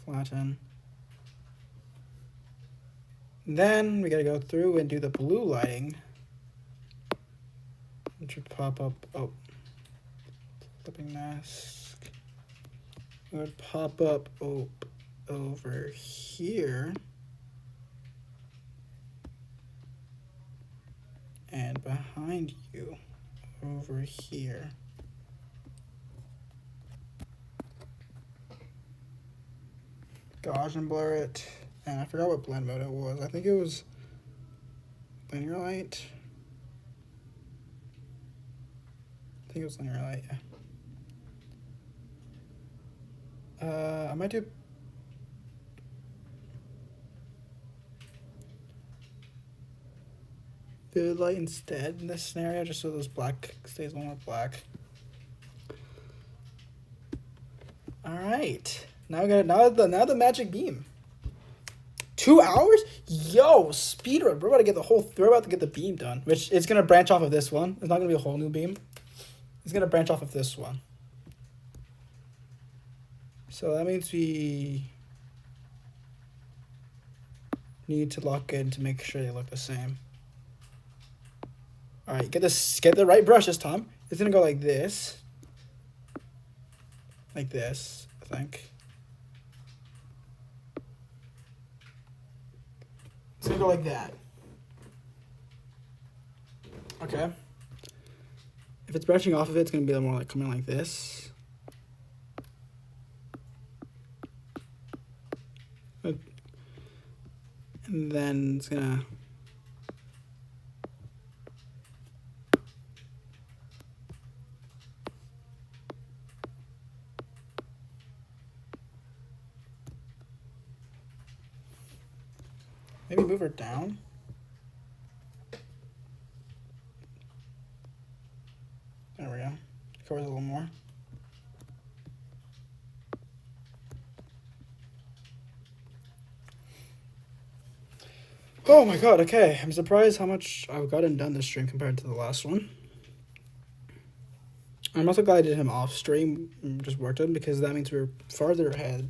flatten. Then we gotta go through and do the blue lighting, which would pop up. Oh, flipping mask. It would pop up over here and behind you over here. Gaussian blur it, and I forgot what blend mode it was. I think it was linear light. I think it was linear light, yeah. I might do vivid light instead in this scenario, just so this black stays on with black. All right, now we got now the magic beam. 2 hours? Yo, speedrun. We're about to get the beam done, which is gonna branch off of this one. It's not gonna be a whole new beam. It's gonna branch off of this one. So that means we need to lock in to make sure they look the same. All right, get the right brush this time. It's gonna go like this, I think. It's gonna go like that. Okay. If it's brushing off of it, it's gonna be more like coming like this. And then it's gonna maybe move her down. There we go. Covers a little more. Oh my god, okay. I'm surprised how much I've gotten done this stream compared to the last one. I'm also glad I did him off stream and just worked him, because that means we were farther ahead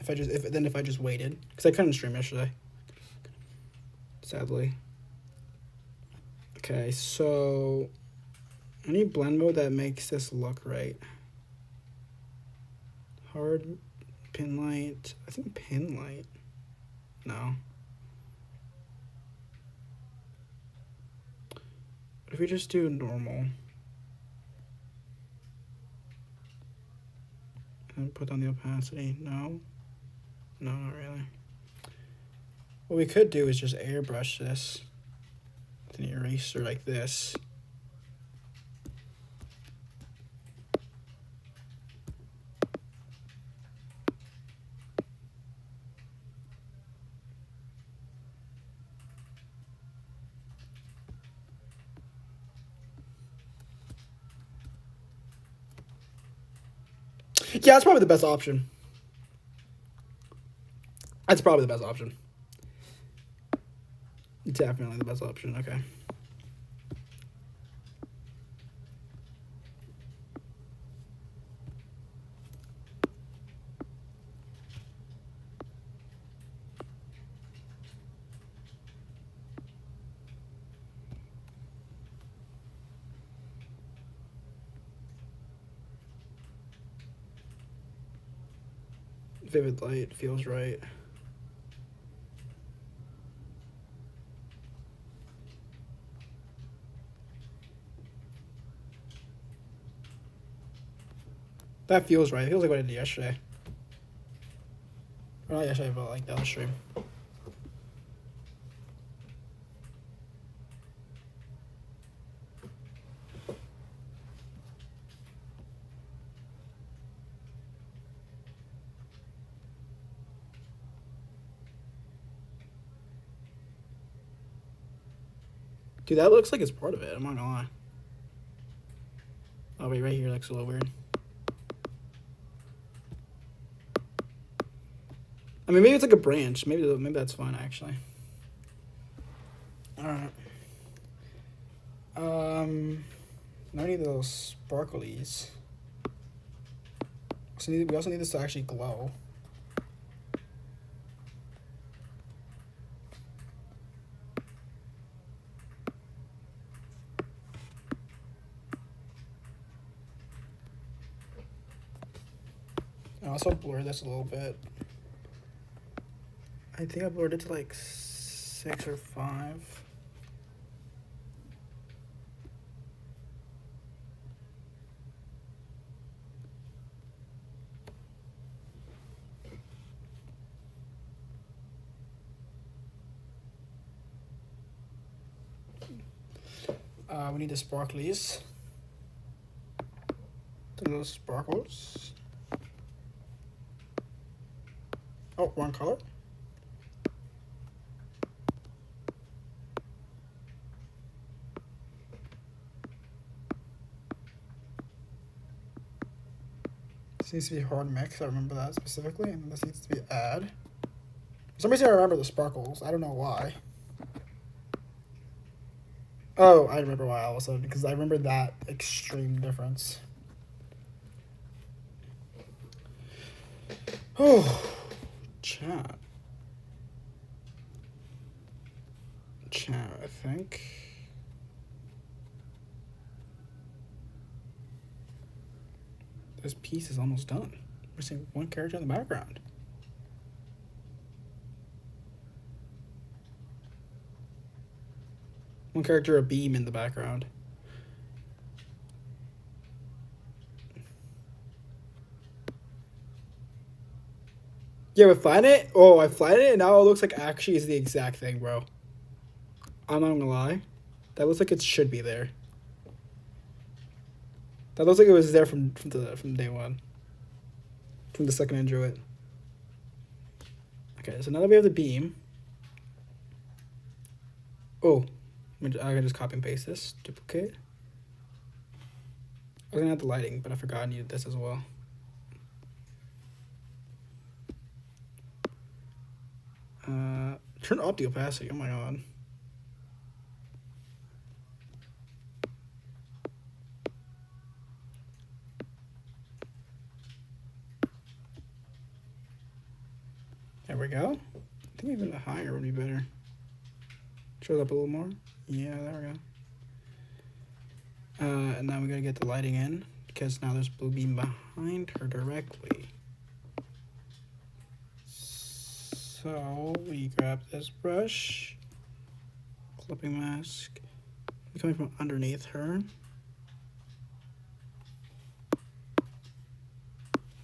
if I just waited, because I couldn't stream yesterday, sadly. Okay, so I need blend mode that makes this look right. Hard pin light. I think pin light. No. What if we just do normal? And put down the opacity? No. No, not really. What we could do is just airbrush this with an eraser like this. Yeah, that's probably the best option. That's probably the best option. Definitely the best option, okay. Vivid light feels right. That feels right. It feels like what I did yesterday. Or not yesterday, but like the other stream. Dude, that looks like it's part of it. I'm not gonna lie. Oh, wait, right here looks a little weird. I mean, maybe it's like a branch. Maybe that's fine, actually. Alright. Now I need those sparklies. So we also need this to actually glow. I also blur this a little bit. I think I blurred it to like 6 or 5. We need the sparklies. The little sparkles. Oh, wrong color. This needs to be hard mix. I remember that specifically, and this needs to be add. For some reason, I remember the sparkles. I don't know why. Oh, I remember why all of a sudden, because I remember that extreme difference. Oh, chat. Chat, I think. This piece is almost done. We're seeing one character in the background. One character, a beam in the background. Yeah, we flattened it. Oh, I flattened it, and now it looks like actually is the exact thing, bro. I'm not gonna lie. That looks like it should be there. That looks like it was there from day one. From the second I drew it. Okay, so now that we have the beam. Oh, I can just copy and paste this. Duplicate. I was gonna add the lighting, but I forgot I needed this as well. Turn off the opacity. Oh my god. There we go. I think even the higher would be better. Shows up a little more. Yeah, there we go. And now we gotta get the lighting in because now there's blue beam behind her directly. So we grab this brush, clipping mask, coming from underneath her.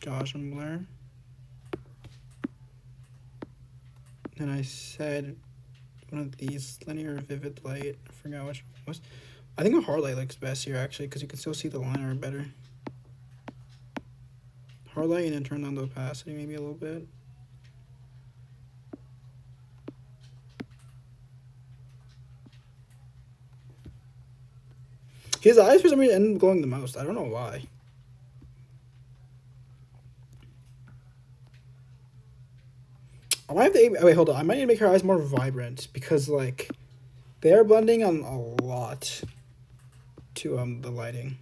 Gaussian blur. Then I said one of these linear vivid light. I forgot which one it was. I think a hard light looks best here actually because you can still see the liner better. Hard light and then turn down the opacity maybe a little bit. His eyes for some reason end up glowing the most. I don't know why. I might have to. Oh, wait, hold on. I might need to make her eyes more vibrant because, like, they are blending on a lot to the lighting.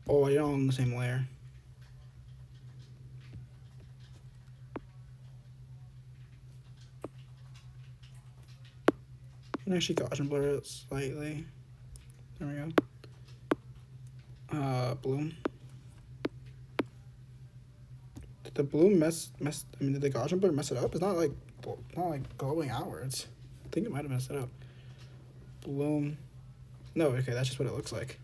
Oh, you're all on the same layer. And actually Gaussian blur it slightly. There we go. Bloom. Did the bloom mess I mean, did the Gaussian blur mess it up? It's not like glowing outwards. I think it might have messed it up. Bloom. No, okay, that's just what it looks like.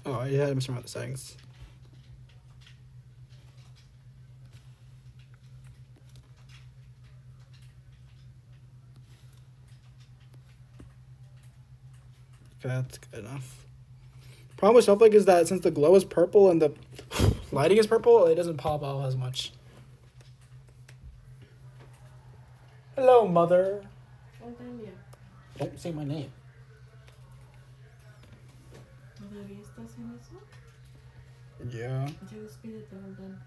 Oh, I had to mess around with the settings. Okay, that's good enough. Problem with Snowflake is that since the glow is purple and the lighting is purple, it doesn't pop out as much. Hello, mother. Don't say my name. ¿Todavía estás en eso? Yeah. Ya despídete, hold on.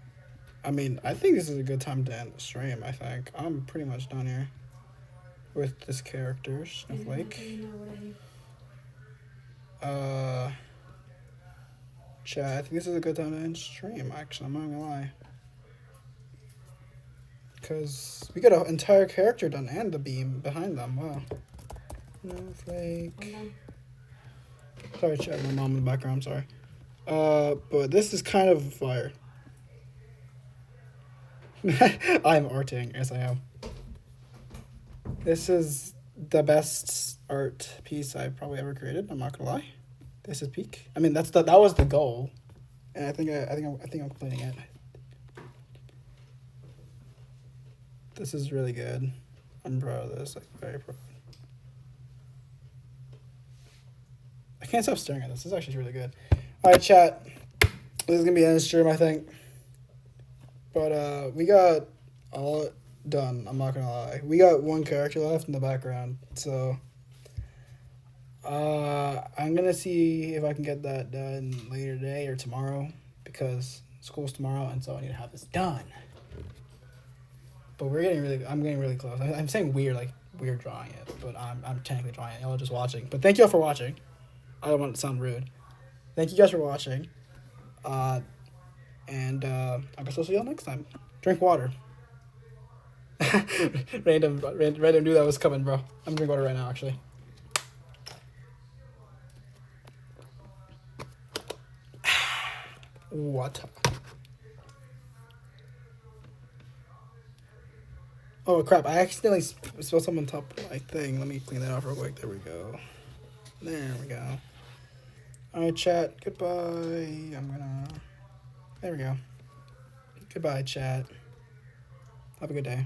I mean, I think this is a good time to end the stream, I think. I'm pretty much done here with this character, Snowflake. Chat, I think this is a good time to end stream, actually. I'm not gonna lie. Because we got an entire character done and the beam behind them. Wow. Snowflake. Sorry, chat, my mom in the background, sorry. But this is kind of fire. I'm arting, yes I am. This is the best art piece I've probably ever created, I'm not gonna lie. This is peak. I mean that was the goal. And I think I'm completing it. This is really good. I'm proud of this, like very proud. I can't stop staring at this. This is actually really good. Alright, chat. This is gonna be the end of the stream, I think. But we got all done, I'm not gonna lie. We got one character left in the background, so I'm gonna see if I can get that done later today or tomorrow because school's tomorrow and so I need to have this done. But I'm getting really close. I'm saying weird, like we're drawing it, but I'm technically drawing it. Y'all are just watching. But thank you all for watching. I don't want it to sound rude. Thank you guys for watching. And I guess I'll see y'all next time. Drink water. random knew that was coming, bro. I'm drinking water right now, actually. What? Oh crap! I accidentally spilled some on top of my thing. Let me clean that off real quick. There we go. There we go. Alright, chat. Goodbye. There we go. Goodbye, chat. Have a good day.